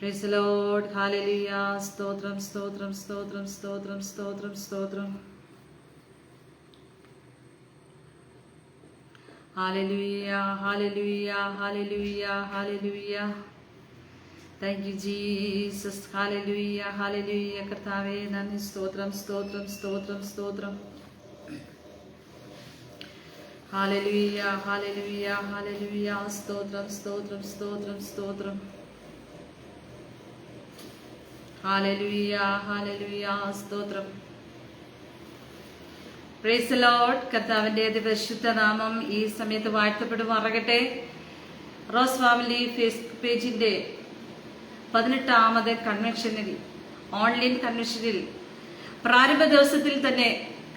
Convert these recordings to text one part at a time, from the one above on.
Praise the Lord. Hallelujah. Stotram, stotram, stotram, stotram, stotram, stotram. Hallelujah, hallelujah, hallelujah, hallelujah. Thank you, Jesus. Hallelujah, hallelujah. കർത്താവേ നന്ദി, സ്തോത്രം, സ്തോത്രം, സ്തോത്രം, സ്തോത്രം. Hallelujah, hallelujah, hallelujah. സ്തോത്രം, സ്തോത്രം, സ്തോത്രം, സ്തോത്രം. Hallelujah, hallelujah, സ്തോത്രം. Price the Lord. കർത്താവിന്റെ പരിശുദ്ധ നാമം ഈ സമയത്ത് വാഴ്ത്തപ്പെടുമാറാകട്ടെ. റോസ് ഫാമിലി ഫേസ്ബുക്ക് പേജിന്റെ 18ാമത് കൺവെൻഷനിൽ, ഓൺലൈൻ കൺവെൻഷനിൽ പ്രാരംഭ ദിവസത്തിൽ തന്നെ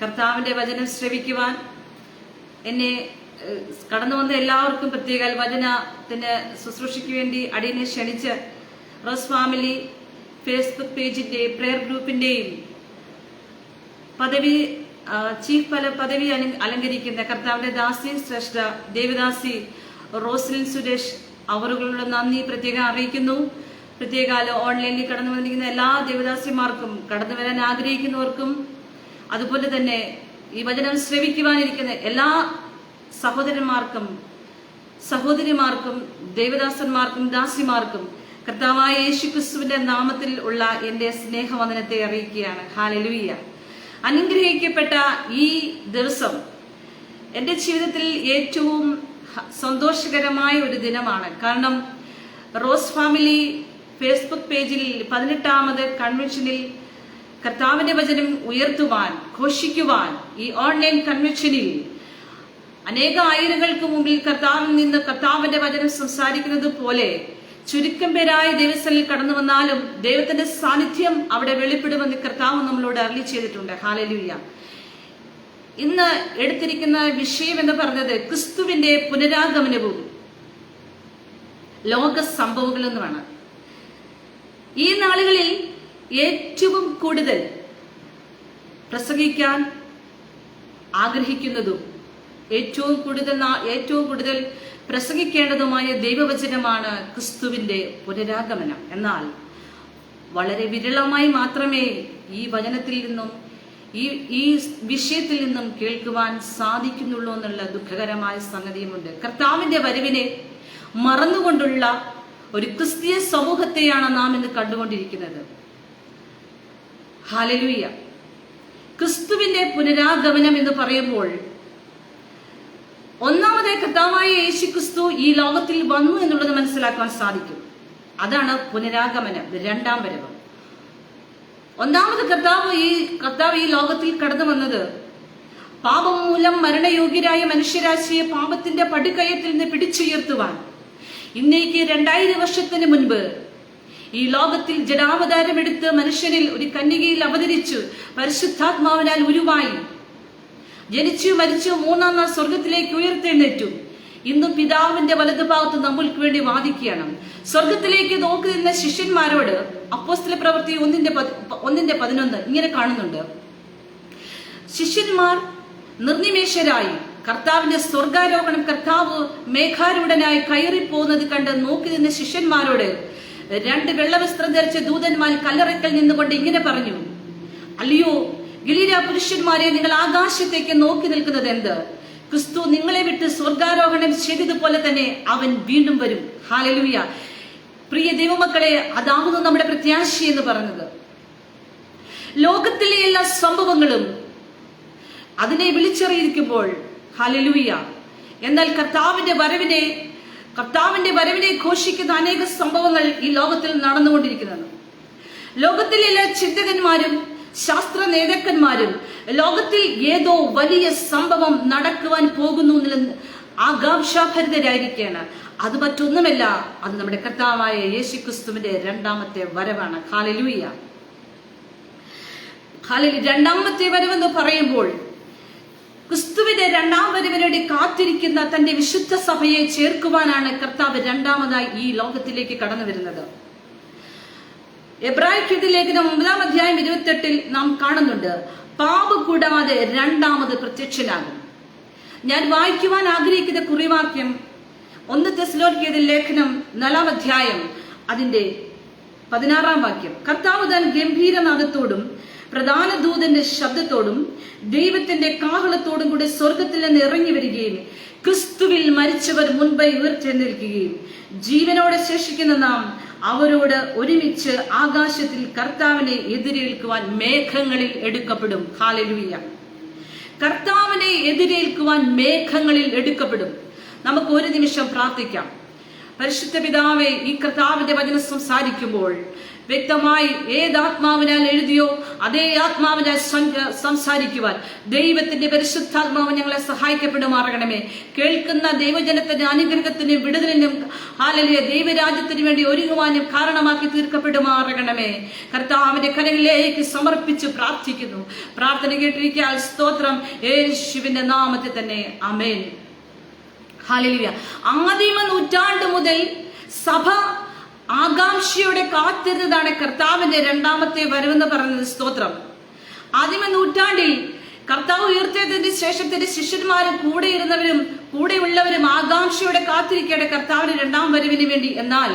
കർത്താവിന്റെ വചനം ശ്രവിക്കുവാൻ എന്നെ കടന്നു വന്ന എല്ലാവർക്കും പ്രത്യേക വചനത്തിന് ശുശ്രൂഷയ്ക്ക് വേണ്ടി അടിയനെ ക്ഷണിച്ച് റോസ് ഫാമിലി ഫേസ്ബുക്ക് പേജിന്റെ പ്രെയർ ഗ്രൂപ്പിന്റെയും ചീഫ് പദവി അലങ്കരിക്കുന്ന കർത്താവിന്റെ ദാസി ശ്രേഷ്ഠ ദേവദാസി റോസ്ലിൻ സുരേഷ് അവരുടെ നന്ദി പ്രത്യേകം അറിയിക്കുന്നു. പ്രത്യേക ഓൺലൈനിൽ കടന്നു വന്നിരിക്കുന്ന എല്ലാ ദേവദാസിമാർക്കും, കടന്നു വരാൻ ആഗ്രഹിക്കുന്നവർക്കും, അതുപോലെ തന്നെ ഈ വചനം ശ്രവിക്കുവാനിരിക്കുന്ന എല്ലാ സഹോദരന്മാർക്കും സഹോദരിമാർക്കും ദേവദാസന്മാർക്കും ദാസിമാർക്കും കർത്താവായ യേശുക്രിസ്തുവിന്റെ നാമത്തിൽ ഉള്ള എന്റെ സ്നേഹവന്ദനത്തെ അറിയിക്കുകയാണ്. ഹല്ലേലൂയ. അനുഗ്രഹിക്കപ്പെട്ട ഈ ദിവസം എൻ്റെ ജീവിതത്തിൽ ഏറ്റവും സന്തോഷകരമായ ഒരു ദിനമാണ്. കാരണം റോസ് ഫാമിലി ഫേസ്ബുക്ക് പേജിൽ 18ാമത് കൺവെൻഷനിൽ കർത്താവിന്റെ വചനം ഉയർത്തുവാൻ, ഘോഷിക്കുവാൻ ഈ ഓൺലൈൻ കൺവെൻഷനിൽ അനേക ആയിരങ്ങൾക്ക് മുമ്പിൽ കർത്താവിൽ നിന്ന് കർത്താവിന്റെ വചനം സംസാരിക്കുന്നത് പോലെ ചുരുക്കം പേരായ ദൈവസ്ഥലിൽ കടന്നു വന്നാലും ദൈവത്തിന്റെ സാന്നിധ്യം അവിടെ വെളിപ്പെടുമെന്ന് കർത്താവ് നമ്മളോട് അരുളി ചെയ്തിട്ടുണ്ട്. ഹല്ലേലൂയ. ഇന്ന് എടുത്തിരിക്കുന്ന വിഷയം എന്ന് പറഞ്ഞത് ക്രിസ്തുവിന്റെ പുനരാഗമനവും ലോക സംഭവങ്ങളെന്നുമാണ്. ഈ നാളുകളിൽ ഏറ്റവും കൂടുതൽ പ്രസംഗിക്കാൻ ആഗ്രഹിക്കുന്നതും ഏറ്റവും കൂടുതൽ പ്രസംഗിക്കേണ്ടതുമായ ദൈവവചനമാണ് ക്രിസ്തുവിന്റെ പുനരാഗമനം. എന്നാൽ വളരെ വിരളമായി മാത്രമേ ഈ വചനത്തിൽ നിന്നും ഈ വിഷയത്തിൽ നിന്നും കേൾക്കുവാൻ സാധിക്കുന്നുള്ളൂ എന്നുള്ള ദുഃഖകരമായ സംഗതിയുമുണ്ട്. കർത്താവിന്റെ വരവിനെ മറന്നുകൊണ്ടുള്ള ഒരു ക്രിസ്തീയ സമൂഹത്തെയാണ് നാം ഇന്ന് കണ്ടുകൊണ്ടിരിക്കുന്നത്. ഹല്ലേലൂയ. ക്രിസ്തുവിന്റെ പുനരാഗമനം എന്ന് പറയുമ്പോൾ ഒന്നാമത് കർത്താവായ യേശുക്രിസ്തു ഈ ലോകത്തിൽ വന്നു എന്നുള്ളത് മനസ്സിലാക്കാൻ സാധിക്കും. അതാണ് പുനരാഗമനം, രണ്ടാം വരവ്. ഒന്നാമത് കർത്താവ് ഈ ലോകത്തിൽ കടന്നു വന്നത് പാപം മൂലം മരണയോഗ്യരായ മനുഷ്യരാശിയെ പാപത്തിന്റെ പടുകയത്തിൽ നിന്ന് പിടിച്ചുയർത്തുവാൻ. ഇന്നേക്ക് 2000 വർഷത്തിന് മുൻപ് ഈ ലോകത്തിൽ ജഡാവതാരമെടുത്ത് മനുഷ്യനിൽ ഒരു കന്യകയിൽ അവതരിച്ചു പരിശുദ്ധാത്മാവിനാൽ ഉരുവായി ജനിച്ചു മരിച്ചു 3ാം നാൾ സ്വർഗത്തിലേക്ക് ഉയർത്തെഴുന്നേറ്റു. ഇന്നും പിതാവിന്റെ വലതുഭാഗത്ത് നമ്മൾക്ക് വേണ്ടി വാദിക്കുകയാണ്. സ്വർഗത്തിലേക്ക് നോക്കി നിന്ന ശിഷ്യന്മാരോട് അപ്പോസ്തല പ്രവൃത്തി 1:11 ഇങ്ങനെ കാണുന്നുണ്ട്. ശിഷ്യന്മാർ നിർനിമേഷരായി കർത്താവിന്റെ സ്വർഗാരോഹണം, കർത്താവ് മേഘാരൂഢനായി കയറിപ്പോകുന്നത് കണ്ട് നോക്കി നിന്ന ശിഷ്യന്മാരോട് 2 വെള്ളവസ്ത്രം ധരിച്ച ദൂതന്മാർ കല്ലറയ്ക്കൽ നിന്നുകൊണ്ട് ഇങ്ങനെ പറഞ്ഞു: അല്ലയോ ഗലീല പുരുഷന്മാരെ, നിങ്ങൾ ആകാശത്തേക്ക് നോക്കി നിൽക്കുന്നത് എന്ത്? ക്രിസ്തു നിങ്ങളെ വിട്ട് സ്വർഗാരോഹണം ചെയ്തതുപോലെ തന്നെ അവൻ വീണ്ടും വരും. ഹല്ലേലൂയ. പ്രിയ ദൈവമക്കളെ, അതാകുന്നു നമ്മുടെ പ്രത്യാശ എന്ന് പറഞ്ഞത്. ലോകത്തിലെ എല്ലാ സംഭവങ്ങളും അതിനെ വിളിച്ചറിയിരിക്കുമ്പോൾ ഹല്ലേലൂയ. എന്നാൽ കർത്താവിന്റെ വരവിനെ ഘോഷിക്കുന്ന അനേക സംഭവങ്ങൾ ഈ ലോകത്തിൽ നടന്നുകൊണ്ടിരിക്കുന്നത്. ലോകത്തിലെ എല്ലാ ചിന്തകന്മാരും ശാസ്ത്ര നേതാക്കന്മാരും ലോകത്തിൽ ഏതോ വലിയ സംഭവം നടക്കുവാൻ പോകുന്നു എന്നുള്ള ആകാംക്ഷാഭരിതരായിരിക്കുകയാണ്. അത് മറ്റൊന്നുമല്ല, അത് നമ്മുടെ കർത്താവായ യേശുക്രിസ്തുവിന്റെ രണ്ടാമത്തെ വരവാണ്. ഹല്ലേലൂയ. രണ്ടാമത്തെ വരവെന്ന് പറയുമ്പോൾ ക്രിസ്തുവിന്റെ രണ്ടാം വരവിനോട് കാത്തിരിക്കുന്ന തന്റെ വിശുദ്ധ സഭയെ ചേർക്കുവാനാണ് കർത്താവ് രണ്ടാമതായി ഈ ലോകത്തിലേക്ക് കടന്നു വരുന്നത്. എബ്രായർക്ക് ലേഖനം 9-ാം അധ്യായം 28 നാം കാണുന്നുണ്ട്, പാപം കൂടാതെ രണ്ടാമത് പ്രത്യക്ഷനാകും. ഞാൻ വായിക്കുവാൻ ആഗ്രഹിക്കുന്ന കുറിവാക്യം 1 തെസ്സലോനിക്കർ ലേഖനം 4-ാം അധ്യായം അതിന്റെ 16-ാം വാക്യം. കർത്താവ് താൻ ഗംഭീരനാദത്തോടും പ്രധാന ദൂതന്റെ ശബ്ദത്തോടും ദൈവത്തിന്റെ കാഹളത്തോടും കൂടി സ്വർഗത്തിൽ നിന്ന് ഇറങ്ങി വരികയും ക്രിസ്തുവിൽ മരിച്ചവർ മുൻപേ ഉയർത്തെഴുന്നേൽക്കുകയും ജീവനോടെ ശേഷിക്കുന്ന നാം അവരോട് ഒരുമിച്ച് ആകാശത്തിൽ കർത്താവിനെ എതിരേൽക്കുവാൻ മേഘങ്ങളിൽ എടുക്കപ്പെടും. ഹല്ലേലൂയ. കർത്താവിനെ എതിരേൽക്കുവാൻ മേഘങ്ങളിൽ എടുക്കപ്പെടും. നമുക്ക് ഒരു നിമിഷം പ്രാർത്ഥിക്കാം. പരിശുദ്ധ പിതാവേ, ഈ കർത്താവിന്റെ വചനം സംസാരിക്കുമ്പോൾ വ്യക്തമായി ഏതാത്മാവിനാൽ എഴുതിയോ അതേ ആത്മാവിനാൽ സംസാരിക്കുവാൻ ദൈവത്തിന്റെ പരിശുദ്ധാത്മാവ് ഞങ്ങളെ സഹായിക്കപ്പെടുമാറണമേ. കേൾക്കുന്ന ദൈവജനത്തിന്റെ അനുഗ്രഹത്തിനും വിടുതലിനും ഹല്ലേലൂയ ദൈവരാജ്യത്തിന് വേണ്ടി ഒരുങ്ങുവാനും കാരണമാക്കി തീർക്കപ്പെടുമാറണമേ. കർത്താവിന്റെ കരങ്ങളിലേക്ക് സമർപ്പിച്ച് പ്രാർത്ഥിക്കുന്നു. പ്രാർത്ഥന കേട്ടിരിക്കാൻ സ്തോത്രം. യേശുവിന്റെ നാമത്തിൽ തന്നെ ആമേൻ. ഹല്ലേലൂയ. ആദിമ നൂറ്റാണ്ട് മുതൽ സഭ ആകാംക്ഷയോടെ കാത്തിരുന്നതാണ് കർത്താവിന്റെ രണ്ടാമത്തെ വരവെന്ന് പറയുന്നത്. സ്തോത്രം. ആദിമ നൂറ്റാണ്ടിൽ കർത്താവ് ഉയർത്തിയതിന് ശേഷം തന്റെ ശിഷ്യന്മാരും കൂടെ ഇരുന്നവരും കൂടെയുള്ളവരും ആകാംക്ഷയോടെ കാത്തിരിക്കേണ്ട കർത്താവിന്റെ രണ്ടാം വരവിന് വേണ്ടി. എന്നാൽ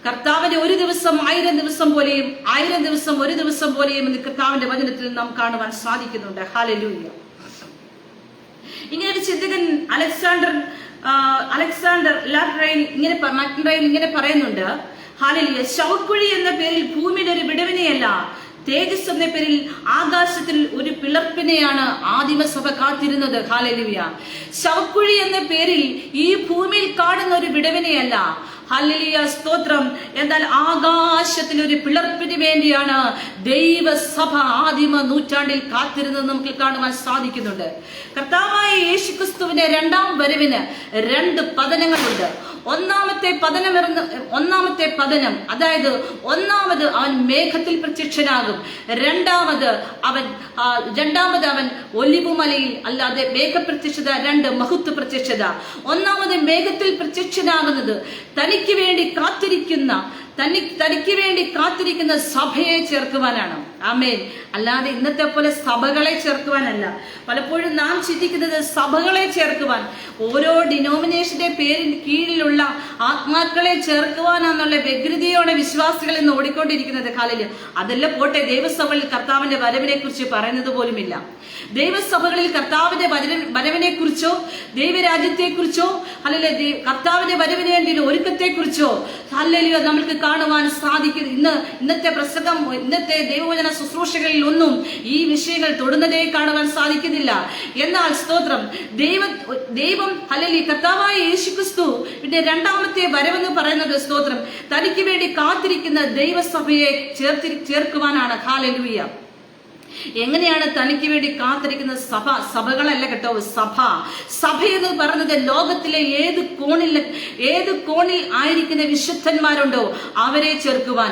കർത്താവിന്റെ ഒരു ദിവസം 1000 ദിവസം പോലെയും 1000 ദിവസം ഒരു ദിവസം പോലെയും എന്ന് കർത്താവിന്റെ വചനത്തിൽ നാം കാണുവാൻ സാധിക്കുന്നുണ്ട്. ഹല്ലേലൂയ. ഇങ്ങനെ ഒരു ചിന്തകൻ അലക്സാണ്ടർ ലാട്രൈൻ ഇങ്ങനെ പറയുന്നുണ്ട്. ഹല്ലേലൂയ. ശവക്കുഴി എന്ന പേരിൽ ഭൂമിയിൽ ഒരു വിടവിനെയല്ല, തേജസ് എന്ന പേരിൽ ആകാശത്തിൽ ഒരു പിളർപ്പിനെയാണ് ആദിമസഭ കാത്തിരുന്നത്. ഹല്ലേലൂയ. ശവക്കുഴി എന്ന പേരിൽ ഈ ഭൂമിയിൽ കാണുന്ന ഒരു വിടവിനെയല്ല, ഹല്ലേലൂയ സ്തോത്രം, എന്നാൽ ആകാശത്തിൽ ഒരു പിളർപ്പിന് വേണ്ടിയാണ് ദൈവസഭ ആദിമ നൂറ്റാണ്ടിൽ കാത്തിരുന്നത് നമുക്ക് കാണുവാൻ സാധിക്കുന്നുണ്ട്. കർത്താവായ യേശുക്രിസ്തുവിന്റെ രണ്ടാം വരവിന് 2 പതനങ്ങളുണ്ട്. ഒന്നാമത്തെ പതനം അതായത് ഒന്നാമത് അവൻ മേഘത്തിൽ പ്രത്യക്ഷനാകും. രണ്ടാമത് അവൻ ഒലിവുമലയിൽ, അല്ലാതെ മേഘപ്രത്യക്ഷത 2 മഹത്വ പ്രത്യക്ഷത. ഒന്നാമത് മേഘത്തിൽ പ്രത്യക്ഷനാകുന്നത് തനിക്ക് വേണ്ടി കാത്തിരിക്കുന്ന സഭയെ ചേർക്കുവാനാണ്. ആമേൻ. അല്ലാതെ ഇന്നത്തെ പോലെ സഭകളെ ചേർക്കുവാനല്ല. പലപ്പോഴും നാം ചിന്തിക്കുന്നത് സഭകളെ ചേർക്കുവാൻ, ഓരോ ഡിനോമിനേഷന്റെ പേരിൽ കീഴിലുള്ള ആത്മാക്കളെ ചേർക്കുവാനാന്നുള്ള വ്യഗ്രതയോടെ വിശ്വാസികൾ ഇന്ന് ഓടിക്കൊണ്ടിരിക്കുന്നത്. കാലില് അതല്ല പോട്ടെ, ദൈവസഭകളിൽ കർത്താവിന്റെ വരവിനെ കുറിച്ച് പറയുന്നത് പോലുമില്ല. ദൈവസഭകളിൽ കർത്താവിന്റെ വരവിനെ കുറിച്ചോ ദൈവരാജ്യത്തെ കുറിച്ചോ അല്ലെങ്കിൽ കർത്താവിന്റെ വരവിന് വേണ്ടി ഒരുക്കത്തെ കുറിച്ചോ ഹല്ലേലൂയ നമുക്ക് കാണുവാൻ സാധിക്കുന്നു. ഇന്നത്തെ പ്രസംഗം, ഇന്നത്തെ ദൈവവചന ശുശ്രൂഷകളിൽ ഒന്നും ഈ വിഷയങ്ങൾ തൊടുന്നതേ കാണുവാൻ സാധിക്കുന്നില്ല. എന്നാൽ സ്തോത്രം, ദൈവം ഹല്ലേലൂയ കർത്താവായ യേശുക്രിസ്തുവിന്റെ രണ്ടാമത്തെ വരവെന്ന് പറയുന്നത് സ്തോത്രം തനിക്ക് വേണ്ടി കാത്തിരിക്കുന്ന ദൈവസഭയെ ചേർക്കുവാനാണ്. ഹല്ലേലൂയ. എങ്ങനെയാണ് തനിക്ക് വേണ്ടി കാത്തിരിക്കുന്ന സഭകളല്ല കേട്ടോ, സഭ എന്ന് പറയുന്നത് ലോകത്തിലെ ഏത് കോണിൽ ആയിരിക്കുന്ന വിശുദ്ധന്മാരുണ്ടോ അവരെ ചേർക്കുവാൻ.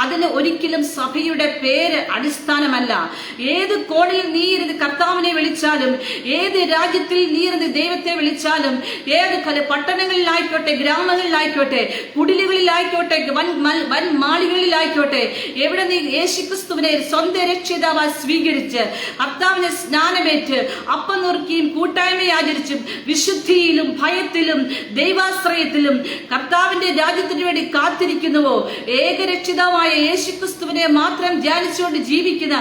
അതിന് ഒരിക്കലും സഭയുടെ പേര് അടിസ്ഥാനമല്ല. ഏത് കോണിൽ നീ ഇരുന്ന് കർത്താവിനെ വിളിച്ചാലും, ഏത് രാജ്യത്തിൽ നീ ഇരുന്ന് ദൈവത്തെ വിളിച്ചാലും, ഏത് പട്ടണങ്ങളിലായിക്കോട്ടെ, ഗ്രാമങ്ങളിലായിക്കോട്ടെ, കുടിലുകളിലായിക്കോട്ടെ, വൻ മാളികളിലായിക്കോട്ടെ, എവിടെ നീ യേശുക്രിസ്തുവിനെ സ്വന്തം രക്ഷിതാവായി സ്വീകരിച്ച് കർത്താവിനെ സ്നാനമേറ്റ് അപ്പം നുറുക്കിയും കൂട്ടായ്മയെ ആചരിച്ചും വിശുദ്ധിയിലും ഭയത്തിലും ദൈവാശ്രയത്തിലും കർത്താവിന്റെ രാജ്യത്തിന് വേണ്ടി കാത്തിരിക്കുന്നുവോ, ഏകരക്ഷിതാവായ യേശുക്രിസ്തുവിനെ മാത്രം ധ്യാനിച്ചുകൊണ്ട് ജീവിക്കുന്ന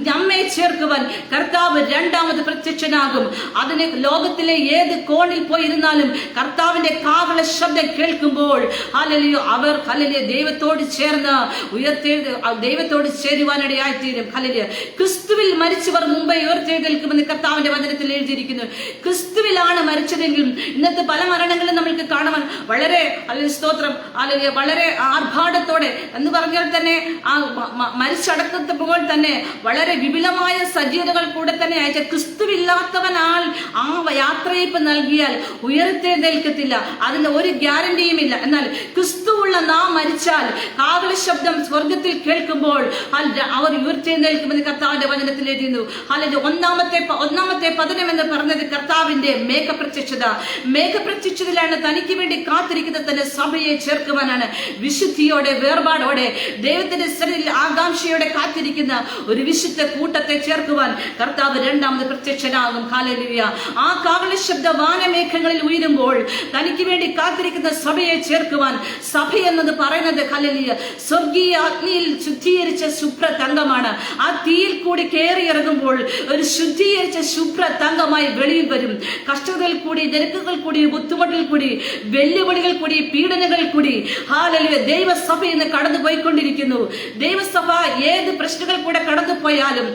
നമ്മെ ചേർക്കുവാൻ കർത്താവ് രണ്ടാമത് പ്രത്യക്ഷനാകും. അതിന് ലോകത്തിലെ ഏത് കോണിൽ പോയിരുന്നാലും കർത്താവിന്റെ കാഹള ശബ്ദം കേൾക്കുമ്പോൾ ഹല്ലേലൂയ അവർ ഹല്ലേലൂയ ദൈവത്തോട് ചേരുവാനിടയായി തീരും. ഹല്ലേലൂയ. ക്രിസ്തുവിൽ മരിച്ചവർ മുമ്പേ ഉയർത്തെഴുന്നേൽക്കുമെന്ന് കർത്താവിന്റെ വചനത്തിൽ എഴുതിയിരിക്കുന്നു. ക്രിസ്തുവിലാണ് മരിച്ചതെങ്കിലും ഇന്നത്തെ പല മരണങ്ങളും നമ്മൾക്ക് കാണുവാൻ വളരെ സ്തോത്രം വളരെ ആർഭാടത്തോടെ എന്ന് പറഞ്ഞാൽ തന്നെ ആ മരിച്ചടക്കത്തപ്പോൾ തന്നെ വളരെ വിപുലമായ സജ്ജീകരണങ്ങൾ കൂടെ തന്നെ അയച്ച ക്രിസ്തുവില്ലാത്തവനാൽ ആ യാത്രയപ്പ് നൽകിയാൽ ഉയർത്തെഴുന്നേൽക്കത്തില്ല. അതിന് ഒരു ഗ്യാരണ്ടിയും ഇല്ല. എന്നാൽ ക്രിസ്തുവുള്ള നാം മരിച്ചാൽ കാവല ശബ്ദം സ്വർഗത്തിൽ കേൾക്കുമ്പോൾ അവർ ഉയർത്തെഴുന്നേൽക്കുമെന്ന് കർത്താവിന്റെ വചനത്തിൽ എഴുതുന്നു. ഹല്ലേലൂയ. ഒന്നാമത്തെ പതനം എന്ന് പറഞ്ഞത് കർത്താവിന്റെ മേഘപ്രത്യക്ഷതയിലാണ് തനിക്ക് വേണ്ടി കാത്തിരിക്കുന്ന തന്റെ സഭയെ ചേർക്കുവാനാണ്. വിശുദ്ധിയോടെ വേർപാടോടെ ദൈവത്തിന്റെ സന്നിധിയിൽ ആകാംക്ഷയോടെ കാത്തിരിക്കുന്ന ഒരു വിശുദ്ധ കൂട്ടത്തെ ചേർക്കുവാൻ കർത്താവ് രണ്ടാമത് പ്രത്യക്ഷനാകും. ഹല്ലേലൂയ. ആ കാഹള ശബ്ദ വാനമേഘങ്ങളിൽ ഉയരുമ്പോൾ തനിക്ക് വേണ്ടി കാത്തിരിക്കുന്ന സഭയെ ചേർക്കുവാൻ, സഭ എന്നത് പറയുന്നത് ഹല്ലേലൂയ സ്വർഗീയ അഗ്നിയിൽ ശുദ്ധീകരിച്ച ശുഭ്ര തങ്കമാണ്. ആ തീയിൽ കൂടി കയറി ഇറങ്ങുമ്പോൾ ഒരു ശുദ്ധീകരിച്ച ശുഭ്ര തങ്കമായി വെളിയിൽ വരും. കഷ്ടതകൾ കൂടി, നിരക്കുകൾ കൂടി, ബുദ്ധിമുട്ടുകൾ കൂടി, വെല്ലുവിളികൾ കൂടി, പീഡനങ്ങൾ കൂടി ഹല്ലേലൂയ ദൈവസഭ ഇന്ന് കടന്നു പോയിക്കൊണ്ടിരിക്കുന്നു. ദൈവസഭ ഏത് പ്രശ്നങ്ങൾ കൂടെ കടന്നു പോയാലും,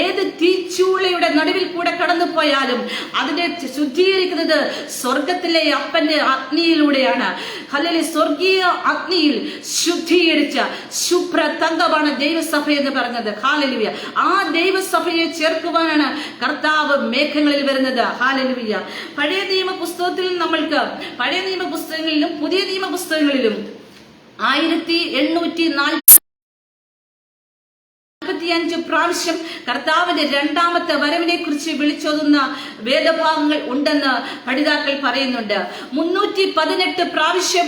ഏത് തീച്ചൂളയുടെ നടുവിൽ കൂടെ കടന്നു പോയാലും അതിനെ ശുദ്ധീകരിക്കുന്നത് സ്വർഗത്തിലെ അപ്പന്റെ അഗ്നിയിലൂടെയാണ്. ഹല്ലേലൂയ. സ്വർഗീയ അഗ്നിയിൽ ശുദ്ധീകരിച്ച ശുഭ്ര തങ്കമാണ് ദൈവസഭ എന്ന് പറഞ്ഞത്. ഹല്ലേലൂയ. ആ ദൈവസഭയെ ചേർക്കുവാനാണ് കർത്താവ് മേഘങ്ങളിൽ വരുന്നത്. ഹല്ലേലൂയ. പഴയ നിയമ പുസ്തകത്തിൽ നമ്മൾക്ക്, പഴയ നിയമ പുസ്തകങ്ങളിലും പുതിയ നിയമ പുസ്തകങ്ങളിലും 1845 പ്രാവശ്യം കർത്താവിന്റെ രണ്ടാമത്തെ വരവിനെ കുറിച്ച് വിളിച്ചോതുന്ന വേദഭാഗങ്ങൾ ഉണ്ടെന്ന് പഠിതാക്കൾ പറയുന്നുണ്ട്. 318 പ്രാവശ്യം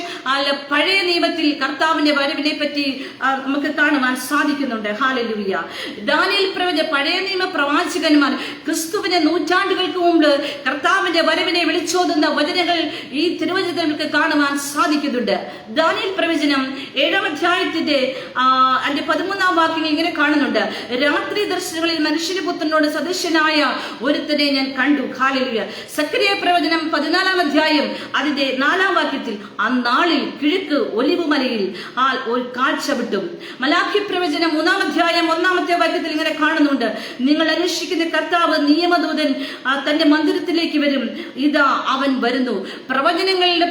പഴയ നിയമത്തിൽ കർത്താവിന്റെ വരവിനെ പറ്റി നമുക്ക് കാണുവാൻ സാധിക്കുന്നുണ്ട്. ഹല്ലേലൂയ. ദാനിയേൽ പ്രവചന, പഴയ നിയമ പ്രവാചകന്മാർ ക്രിസ്തുവിന്റെ നൂറ്റാണ്ടുകൾക്ക് മുമ്പ് കർത്താവിന്റെ വരവിനെ വിളിച്ചോതുന്ന വചനങ്ങൾ ഈ തിരുവചനത്തിൽ നമുക്ക് കാണുവാൻ സാധിക്കുന്നുണ്ട്. ദാനിയേൽ പ്രവചനം 7-ാം അധ്യായത്തിന്റെ 13-ാം വാക്യങ്ങൾ ഇങ്ങനെ കാണുന്നുണ്ട്. രാത്രി ദർശനങ്ങളിൽ മനുഷ്യന്റെ പുത്രനോട് സദൃശനായ ഒരുത്തനെ ഞാൻ കണ്ടു. ഹല്ലേലൂയ. സക്കറിയ പ്രവചനം 14-ാം അധ്യായം അതിന്റെ 4-ാം വാക്യത്തിൽ അന്നാളിൽ കിഴക്ക് ഒലിവ് മലയിൽ ഒരു കാഴ്ച വിട്ടും. മലാഖി പ്രവചനം 3-ാം അധ്യായം 1-ാമത്തെ വാക്യത്തിൽ ഇങ്ങനെ കാണുന്നുണ്ട്. നിങ്ങൾ അന്വേഷിക്കുന്ന കർത്താവ് നിയമദൂതൻ തന്റെ മന്ദിരത്തിലേക്ക് വരും, ഇതാ അവൻ വരുന്നു. പ്രവചനങ്ങളിലെ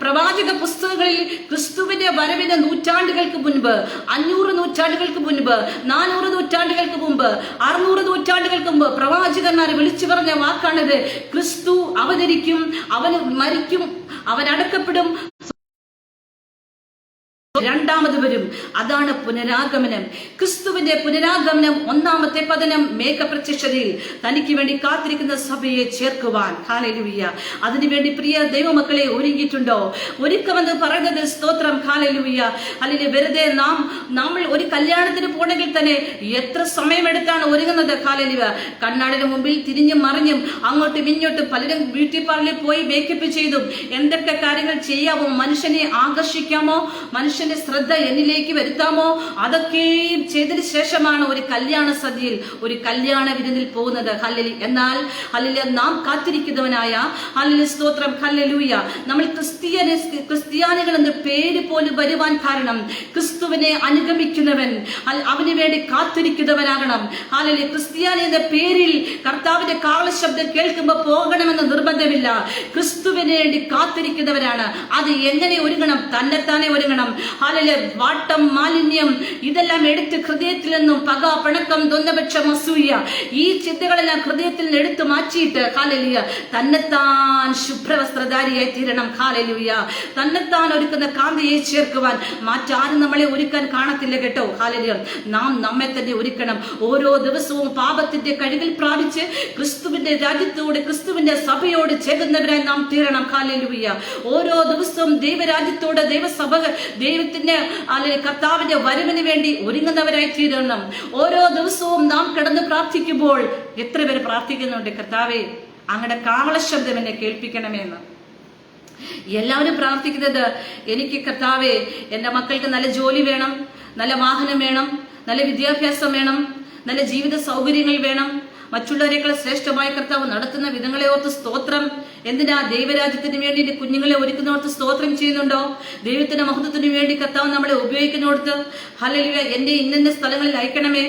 പ്രവാചക പുസ്തകങ്ങളിൽ ക്രിസ്തുവിന്റെ വരവിന് നൂറ്റാണ്ടുകൾക്ക് മുൻപ്, 500 നൂറ്റാണ്ടുകൾക്ക് മുൻപ്, 400 നൂറ്റാണ്ടുകൾക്ക് മുമ്പ്, 600 നൂറ്റാണ്ടുകൾക്ക് മുമ്പ് പ്രവാചകന്മാർ വിളിച്ചു പറഞ്ഞ വാക്കാണിത്. ക്രിസ്തു അവതരിക്കും, അവൻ മരിക്കും, അവൻ അടക്കപ്പെടും, രണ്ടാമത് വരും. അതാണ് പുനരാഗമനം. ക്രിസ്തുവിന്റെ പുനരാഗമനം, ഒന്നാമത്തെ പതനം മേഘപ്രത്യക്ഷതയിൽ തനിക്ക് വേണ്ടി കാത്തിരിക്കുന്ന സഭയെ ചേർക്കുവാൻ. ഹല്ലേലൂയ. അതിനുവേണ്ടി പ്രിയ ദൈവമക്കളെ ഒരുങ്ങിയിട്ടുണ്ടോ? ഒരുക്കമെന്ന് പറയുന്നത് സ്തോത്രം. ഹല്ലേലൂയ. അല്ലെങ്കിൽ വെറുതെ നമ്മൾ ഒരു കല്യാണത്തിന് പോണെങ്കിൽ തന്നെ എത്ര സമയമെടുത്താണ് ഒരുങ്ങുന്നത്. ഹല്ലേലൂയ. കണ്ണാടിന് മുമ്പിൽ തിരിഞ്ഞും മറിഞ്ഞും അങ്ങോട്ടും ഇങ്ങോട്ടും പലരും ബ്യൂട്ടി പാർലറിൽ പോയി മേക്കപ്പ് ചെയ്തും എന്തൊക്കെ കാര്യങ്ങൾ ചെയ്യാമോ, മനുഷ്യനെ ആകർഷിക്കാമോ, മനുഷ്യന്റെ ശ്രദ്ധ എന്നിലേക്ക് വരുത്താമോ, അതൊക്കെയും ചെയ്തതിനു ശേഷമാണ് ഒരു കല്യാണ സദ്യയിൽ, ഒരു കല്യാണ വിരുന്നിൽ പോകുന്നത്. ഹല്ലേലൂയ. എന്നാൽ ഹല്ലേലൂയ നാം കാത്തിരിക്കുന്നവനായ, ഹല്ലേലൂയ സ്തോത്രം, ഹല്ലേലൂയ, നമ്മൾ ക്രിസ്ത്യാനികൾ എന്ന പേര് പോലും വരുവാൻ കാരണം ക്രിസ്തുവിനെ അനുഗമിക്കുന്നവൻ, അവന് വേണ്ടി കാത്തിരിക്കുന്നവനാകണം. ഹല്ലേലൂയ. ക്രിസ്ത്യാനി എന്ന പേരിൽ കർത്താവിന്റെ കാളശബ്ദം കേൾക്കുമ്പോൾ പോകണമെന്ന് നിർബന്ധമില്ല. ക്രിസ്തുവിന് വേണ്ടി കാത്തിരിക്കുന്നവരാണ്. അത് എങ്ങനെ ഒരുങ്ങണം? തന്നെത്താനെ ഒരുങ്ങണം. ഹല്ലേലൂയ. വാട്ടം, മാലിന്യം ഇതെല്ലാം എടുത്ത് ഹൃദയത്തിൽ നിന്നും പക, പിണക്കം, ദ്വന്ദ്വപക്ഷം, അസൂയ ഈ ചിന്തകളെല്ലാം ഹൃദയത്തിൽ നിന്ന് എടുത്തു മാറ്റിയിട്ട് ഹല്ലേലൂയ തന്നെത്താൻ ശുഭ്രവസ്ത്രധാരിയായി തീരണം. ഹല്ലേലൂയ. തന്നെത്താൻ ഒരുക്കുന്ന കാന്തയെ ചേർക്കുവാൻ മറ്റാരും നമ്മളെ ഒരുക്കാൻ കാണത്തില്ല കേട്ടോ. ഹല്ലേലൂയ. നാം നമ്മെ തന്നെ ഒരുക്കണം. ഓരോ ദിവസവും പാപത്തിന്റെ കഴുകൽ പ്രാപിച്ച് ക്രിസ്തുവിന്റെ രാജ്യത്തോട്, ക്രിസ്തുവിന്റെ സഭയോട് ചേരുന്നവരായി നാം തീരണം. ഹല്ലേലൂയ. ഓരോ ദിവസവും ദൈവരാജ്യത്തോട്, ദൈവസഭ, ദൈവത്തിന്റെ കർത്താവിന്റെ വരവിന് വേണ്ടി ഒരുങ്ങുന്നവരായി തീരണം. ഓരോ ദിവസവും നാം കിടന്ന് പ്രാർത്ഥിക്കുമ്പോൾ എത്ര പേര് പ്രാർത്ഥിക്കുന്നുണ്ട്, കർത്താവേ അങ്ങയുടെ കാഹളശബ്ദം എന്നെ കേൾപ്പിക്കണമെന്ന്. എല്ലാവരും പ്രാർത്ഥിക്കുന്നത്, എനിക്ക് കർത്താവേ എന്റെ മക്കൾക്ക് നല്ല ജോലി വേണം, നല്ല വാഹനം വേണം, നല്ല വിദ്യാഭ്യാസം വേണം, നല്ല ജീവിത സൗകര്യങ്ങൾ വേണം, മറ്റുള്ളവരെക്കാൾ ശ്രേഷ്ഠമായ കർത്താവ് നടത്തുന്ന വിധങ്ങളെ ഓർത്ത് സ്തോത്രം. എന്തിനാ? ദൈവരാജ്യത്തിന് വേണ്ടി കുഞ്ഞുങ്ങളെ ഒരുക്കുന്നോർത്ത് സ്തോത്രം ചെയ്യുന്നുണ്ടോ? ദൈവത്തിന്റെ മഹത്വത്തിന് വേണ്ടി കർത്താവ് നമ്മളെ ഉപയോഗിക്കുന്നോർത്ത് ഹല്ലേലൂയ എന്റെ ഇന്ന സ്ഥലങ്ങളിൽ അയക്കണമേ,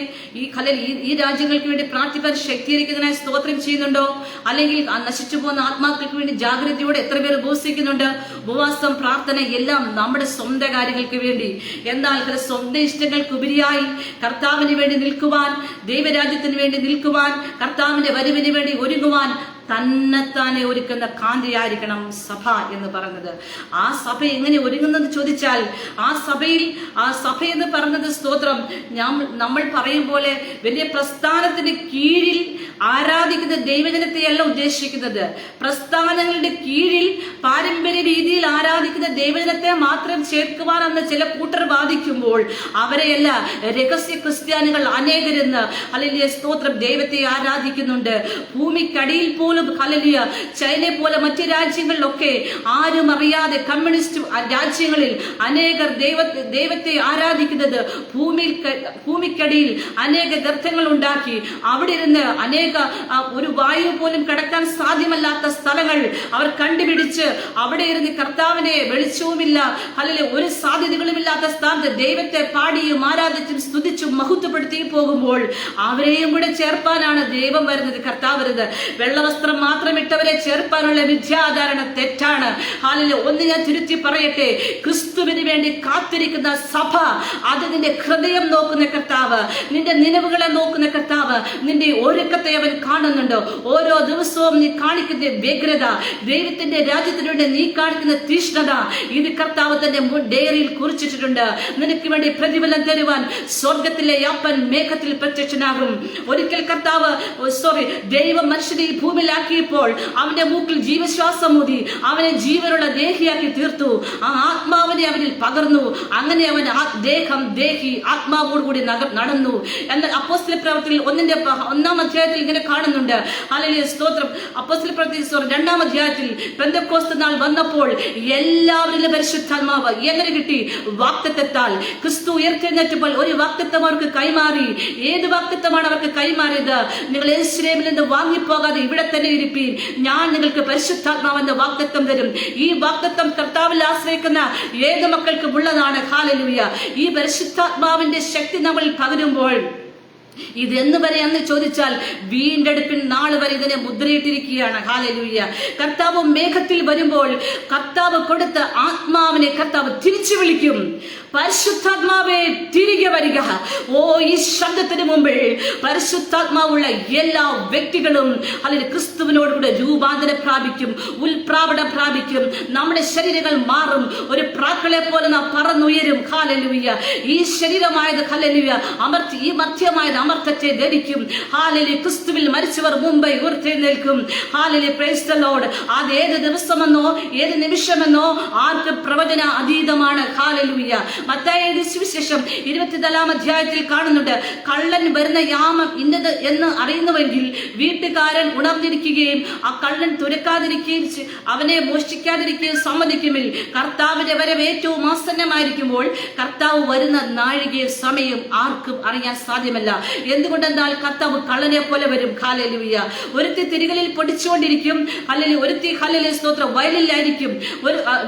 ഈ രാജ്യങ്ങൾക്ക് വേണ്ടി പ്രാർത്ഥിപ്പാൻ ശക്തീകരിക്കുന്നതിനായി സ്തോത്രം ചെയ്യുന്നുണ്ടോ? അല്ലെങ്കിൽ നശിച്ചു പോകുന്ന ആത്മാക്കൾക്ക് വേണ്ടി ജാഗ്രതയോടെ എത്ര പേർ ഉപവസിക്കുന്നുണ്ട്? ഉപവാസം, പ്രാർത്ഥന എല്ലാം നമ്മുടെ സ്വന്തം കാര്യങ്ങൾക്ക് വേണ്ടി. എന്നാൽ സ്വന്തം ഇഷ്ടങ്ങൾക്കുപരിയായി കർത്താവിന് വേണ്ടി നിൽക്കുവാൻ, ദൈവരാജ്യത്തിന് വേണ്ടി നിൽക്കുവാൻ, കർത്താവിന്റെ വരവിന് വേണ്ടി ഒരുങ്ങുവാൻ തന്നെത്താനെ ഒരുക്കുന്ന കാന്തിയായിരിക്കണം സഭ എന്ന് പറഞ്ഞത്. ആ സഭ എങ്ങനെ ഒരുങ്ങുന്നത് ചോദിച്ചാൽ, ആ സഭ എന്ന് പറഞ്ഞത് സ്തോത്രം, നമ്മൾ പറയും പോലെ വലിയ പ്രസ്ഥാനത്തിന് കീഴിൽ ആരാധിക്കുന്ന ദൈവജനത്തെയല്ല ഉദ്ദേശിക്കുന്നത്. പ്രസ്ഥാനങ്ങളുടെ കീഴിൽ പാരമ്പര്യ രീതിയിൽ ആരാധിക്കുന്ന ദൈവജനത്തെ മാത്രം ചേർക്കുവാനെന്ന് ചില കൂട്ടർ വാദിക്കുമ്പോൾ അവരെയല്ല, രഹസ്യ ക്രിസ്ത്യാനികൾ അനേകരെന്ന് ഹല്ലേലൂയ സ്തോത്രം ദൈവത്തെ ആരാധിക്കുന്നുണ്ട്. ഭൂമിക്കടിയിൽ പോലും ഹല്ലേലൂയ ചൈനയെ പോലെ മറ്റു രാജ്യങ്ങളിലൊക്കെ ആരും അറിയാതെ കമ്മ്യൂണിസ്റ്റ് രാജ്യങ്ങളിൽ അനേകർ ദൈവത്തെ ആരാധിക്കുന്നത് ഭൂമിക്കടിയിൽ അനേക ഗർത്തങ്ങൾ ഉണ്ടാക്കി അവിടെ ഇരുന്ന് ഒരു വായു പോലും കടക്കാൻ സാധ്യമല്ലാത്ത സ്ഥലങ്ങൾ അവർ കണ്ടുപിടിച്ച് അവിടെ ഇരുന്ന് കർത്താവിനെ വെളിച്ചവുമില്ല അല്ലെങ്കിൽ ഒരു സാധ്യതകളുമില്ലാത്ത സ്ഥാനത്ത് ദൈവത്തെ പാടിയും ആരാധിച്ചും സ്തുതിച്ചും മഹത്വപ്പെടുത്തിയും പോകുമ്പോൾ അവരെയും കൂടെ ചേർപ്പാനാണ് ദൈവം വരുന്നത്, കർത്താവ് വരുന്നത്. വെള്ളവസ്ത്രം മാത്രം ഇട്ടവരെ ചേർപ്പാനുള്ള വിദ്യാധാരണ തെറ്റാണ്. ഹാലയിലെ ഒന്ന് ഞാൻ തിരുത്തി പറയട്ടെ, ക്രിസ്തുവിന് വേണ്ടി കാത്തിരിക്കുന്ന സഭ, അത് നിന്റെ ഹൃദയം നോക്കുന്ന കർത്താവ്, നിന്റെ നിലവുകളെ നോക്കുന്ന കർത്താവ്, നിന്റെ ഒരുക്കത്തെ അവൻ കാണുന്നുണ്ട്. ഓരോ ദിവസവും നീ കാണിക്കുന്ന വ്യഗ്രത, ദൈവത്തിന്റെ രാജ്യത്തിന് വേണ്ടി നീ കാണിക്കുന്ന തീഷ്ണത, ഇത് കർത്താവ് തന്റെ ഡയറിയിൽ കുറിച്ചിട്ടുണ്ട്. നിനക്ക് വേണ്ടി പ്രതിഫലം തരുവാൻ സ്വർഗത്തിലെ അപ്പൻ മേഘത്തിൽ പ്രത്യക്ഷനാകും. ഒരിക്കൽ കർത്താവ് ദൈവം മനുഷ്യനെ ഭൂമിയിലാക്കിയപ്പോൾ അവന്റെ മൂക്കിൽ ജീവശ്വാസം ഊതി അവനെ ജീവനുള്ള ദേഹിയാക്കി തീർത്തു. ആ ആത്മാവിനെ അവനിൽ പകർന്നു. അങ്ങനെ അവൻ ദേഹി ആത്മാവോടുകൂടി നടന്നു. എന്നാൽ അപ്പോസ്തല പ്രവൃത്തിയിൽ 1-ാം അധ്യായത്തിൽ ഇങ്ങനെ കാണുന്നുണ്ട്. ഹല്ലേലൂയ സ്തോത്രം. അപ്പോസ്തല പ്രവൃത്തി 2-ാം അധ്യായത്തിൽ പെന്തക്കോസ്ത് നാൾ വന്നപ്പോൾ എല്ലാവരിലും പരിശുദ്ധാത്മാവ് എങ്ങനെ കിട്ടി? വാഗ്ദത്തത്താൽ. ക്രിസ്തു ഉയർത്തെഴുന്നേറ്റപ്പോൾ ഒരു വാഗ്ദത്തം അവർക്ക് കൈമാറി. ഏത് വാഗ്ദത്തമാണ് അവർക്ക് കൈമാറിയത്? നിങ്ങൾ യെരൂശലേമിൽ നിന്ന് വാങ്ങിപ്പോകാതെ ഇവിടെ തന്നെ ഇരിപ്പീൻ, ഞാൻ നിങ്ങൾക്ക് പരിശുദ്ധാത്മാവെന്ന വാഗ്ദത്തം തരും. ഈ വാഗ്ദത്തം കർത്താവിൽ ആശ്രയിക്കുന്ന ഏത് മക്കൾക്കും ഉള്ളതാണ്. ഹല്ലേലൂയ. ഈ പരിശുദ്ധാത്മാവിന്റെ ശക്തി നമ്മൾ പകരുമ്പോൾ ഇതെന്ന് വരെ എന്ന് ചോദിച്ചാൽ വീണ്ടെടുപ്പിൻ നാള് വരെ ഇതിനെ മുദ്രയിട്ടിരിക്കുകയാണ്. ഹല്ലേലൂയ. കർത്താവ് മേഘത്തിൽ വരുമ്പോൾ കർത്താവ് കൊടുത്ത ആത്മാവിനെ കർത്താവ് തിരിച്ചു വിളിക്കും. പരിശുദ്ധാത്മാവേ തിരികെ വരിക. ഈ ശബ്ദത്തിന് മുമ്പിൽ പരിശുദ്ധാത്മാവുള്ള എല്ലാ വ്യക്തികളും അല്ലെങ്കിൽ ക്രിസ്തുവിനോടുകൂടെ രൂപാന്തരം പ്രാപിക്കും, ഉൽപ്രാവണം പ്രാപിക്കും. നമ്മുടെ ശരീരങ്ങൾ മാറും. ഒരു പ്രാക്കളെ പോലെ നാം പറന്നുയരും. ഹല്ലേലൂയ. ഈ ശരീരമായത് ഹല്ലേലൂയ ഈ മധ്യമായത് അമർത്തത്തെ ധരിക്കും. ഹല്ലേലൂയ. ക്രിസ്തുവിൽ മരിച്ചവർ മുമ്പേ ഉയർത്തെഴുന്നേൽക്കും. ഹല്ലേലൂയ. Praise the Lord. അത് ഏത് ദിവസമെന്നോ ഏത് നിമിഷമെന്നോ ആർക്കും പ്രവചന അതീതമാണ്. ഹല്ലേലൂയ. മത്തായിയുടെ സുവിശേഷം 24-ാം അധ്യായത്തിൽ കാണുന്നുണ്ട്, കള്ളൻ വരുന്ന യാമം ഇന്നത് എന്ന് അറിയുന്നുവെങ്കിൽ വീട്ടുകാരൻ ഉണർന്നിരിക്കുകയും ആ കള്ളൻ തുരക്കാതിരിക്കുകയും അവനെ മോഷ്ടിക്കാതിരിക്കുകയും സമ്മതിക്കുമെങ്കിൽ കർത്താവിന്റെ വരവ് ഏറ്റവും ആസന്നമായിരിക്കുമ്പോൾ കർത്താവ് വരുന്ന നാഴികയും സമയം ആർക്കും അറിയാൻ സാധ്യമല്ല. എന്തുകൊണ്ടെന്നാൽ കർത്താവ് കള്ളനെ പോലെ വരും. ഹല്ലേലൂയ. ഒരുത്തി തിരികളിൽ പൊടിച്ചുകൊണ്ടിരിക്കും, അല്ലെങ്കിൽ ഒരുത്തി ഹല്ലേലൂയ സ്തോത്രം വയലിലായിരിക്കും.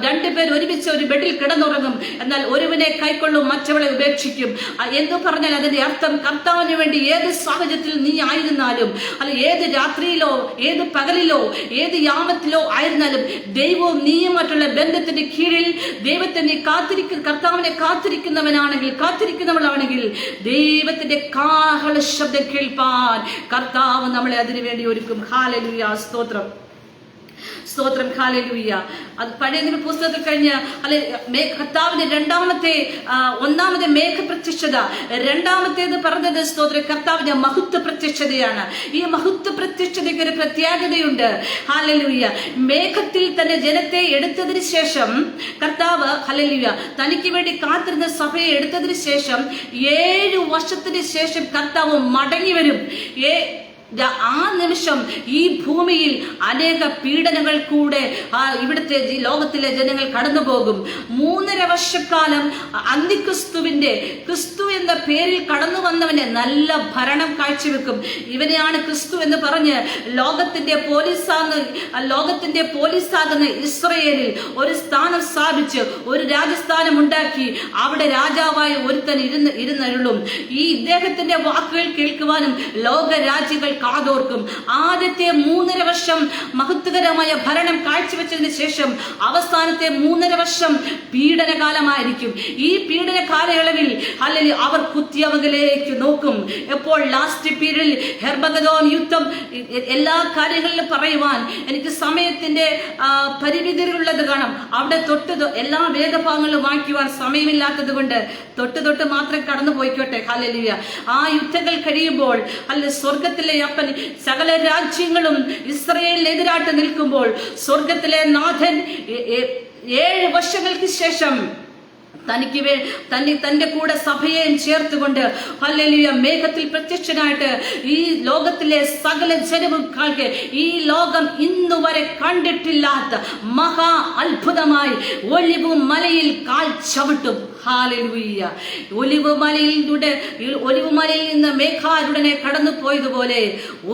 രണ്ടുപേർ ഒരുമിച്ച് ഒരു ബെഡിൽ കിടന്നുറങ്ങും. എന്നാൽ ഒരുവനെ കൈക്കൊള്ളും, മറ്റവളെ ഉപേക്ഷിക്കും. എന്തു പറഞ്ഞാൽ അതിന്റെ അർത്ഥം കർത്താവിന് വേണ്ടി ഏത് സാഹചര്യത്തിൽ നീ ആയിരുന്നാലും, അല്ല ഏത് രാത്രിയിലോ ഏത് പകലിലോ ഏത് യാമത്തിലോ ആയിരുന്നാലും ദൈവവും നീയുമായിട്ടുള്ള ബന്ധത്തിന്റെ കീഴിൽ ദൈവത്തെ നീ കർത്താവിനെ കാത്തിരിക്കുന്നവളാണെങ്കിൽ ദൈവത്തിന്റെ കാഹള ശബ്ദം കേൾപ്പാൻ കർത്താവ് നമ്മളെ അതിനു വേണ്ടി ഒരുക്കും. ഹല്ലേലൂയ. സ്തോത്രം. ഹല്ലേലൂയ. അത് പഴയ നിയമ പുസ്തകത്തിൽ കഴിഞ്ഞ് കർത്താവിന്റെ ഒന്നാമത്തെ മേഘപ്രത്യക്ഷത, രണ്ടാമത്തേത് പറഞ്ഞത് സ്തോത്രം കർത്താവിന്റെ മഹത്വ പ്രത്യക്ഷതയാണ്. ഈ മഹത്വ പ്രത്യക്ഷതയ്ക്ക് ഒരു പ്രത്യേകതയുണ്ട്. ഹല്ലേലൂയ. മേഘത്തിൽ തന്നെ ജനത്തെ എടുത്തതിന് ശേഷം കർത്താവ് ഹല്ലേലൂയ തനിക്ക് വേണ്ടി കാത്തിരുന്ന സഭയെ എടുത്തതിന് ശേഷം 7 വർഷത്തിന് ശേഷം കർത്താവ് മടങ്ങി വരും. ആ നിമിഷം ഈ ഭൂമിയിൽ അനേക പീഡനങ്ങൾ കൂടെ ഇവിടുത്തെ ലോകത്തിലെ ജനങ്ങൾ കടന്നു പോകും. 3.5 വർഷക്കാലം ക്രിസ്തു എന്ന പേരിൽ കടന്നു വന്നവനെ നല്ല ഭരണം കാഴ്ചവെക്കും. ഇവനെയാണ് ക്രിസ്തു എന്ന് പറഞ്ഞ് ലോകത്തിന്റെ പോലീസാകുന്ന ഇസ്രയേലിൽ ഒരു സ്ഥാനം സ്ഥാപിച്ച് ഒരു രാജസ്ഥാനം ഉണ്ടാക്കി അവിടെ രാജാവായ ഒരുത്തൻ ഇരുന്നരുളും. ഈ ഇദ്ദേഹത്തിന്റെ വാക്കുകൾ കേൾക്കുവാനും ലോക രാജ്യങ്ങൾ കാതോർക്കും. ആദ്യത്തെ 3.5 വർഷം മഹത്വകരമായ ഭരണം കാഴ്ചവെച്ചതിന് ശേഷം അവസാനത്തെ 3.5 വർഷം പീഡനകാലമായിരിക്കും. ഈ പീഡന കാലയളവിൽ അല്ലെങ്കിൽ അവർ കുത്തിയവകിലേക്ക് നോക്കും. എപ്പോൾ ലാസ്റ്റ് പീരീഡിൽ ഹെർമഗദോൻ യുദ്ധം, എല്ലാ കാര്യങ്ങളിലും പറയുവാൻ എനിക്ക് സമയത്തിന്റെ പരിമിതികളുള്ളത് കാണാം. അവിടെ തൊട്ട് എല്ലാ വേദഭാഗങ്ങളും വായിക്കുവാൻ സമയമില്ലാത്തത് കൊണ്ട് തൊട്ട് മാത്രം കടന്നു പോയിക്കോട്ടെ. ഹല്ലേലൂയ. ആ യുദ്ധങ്ങൾ കഴിയുമ്പോൾ സ്വർഗത്തിലെ അപ്പൻ സകല രാജ്യങ്ങളും ഇസ്രായേലിനെതിരായിട്ട് നിൽക്കുമ്പോൾ സ്വർഗത്തിലെ നാഥൻ 7 വർഷങ്ങൾക്ക് ശേഷം തന്റെ കൂടെ സഭയെയും ചേർത്തുകൊണ്ട് ഹല്ലേലൂയ മേഘത്തിൽ പ്രത്യക്ഷനായിട്ട് ഈ ലോകത്തിലെ സകല ജനങ്ങൾക്ക് ഈ ലോകം ഇന്നുവരെ കണ്ടിട്ടില്ലാത്ത മഹാ അത്ഭുതമായി ഒലിവ് മലയിൽ കാൽ ചവിട്ടും. ഹല്ലേലൂയ. ഒലിവ് മലയിൽ നിന്ന് മേഘാരുടനെ കടന്നു പോയതുപോലെ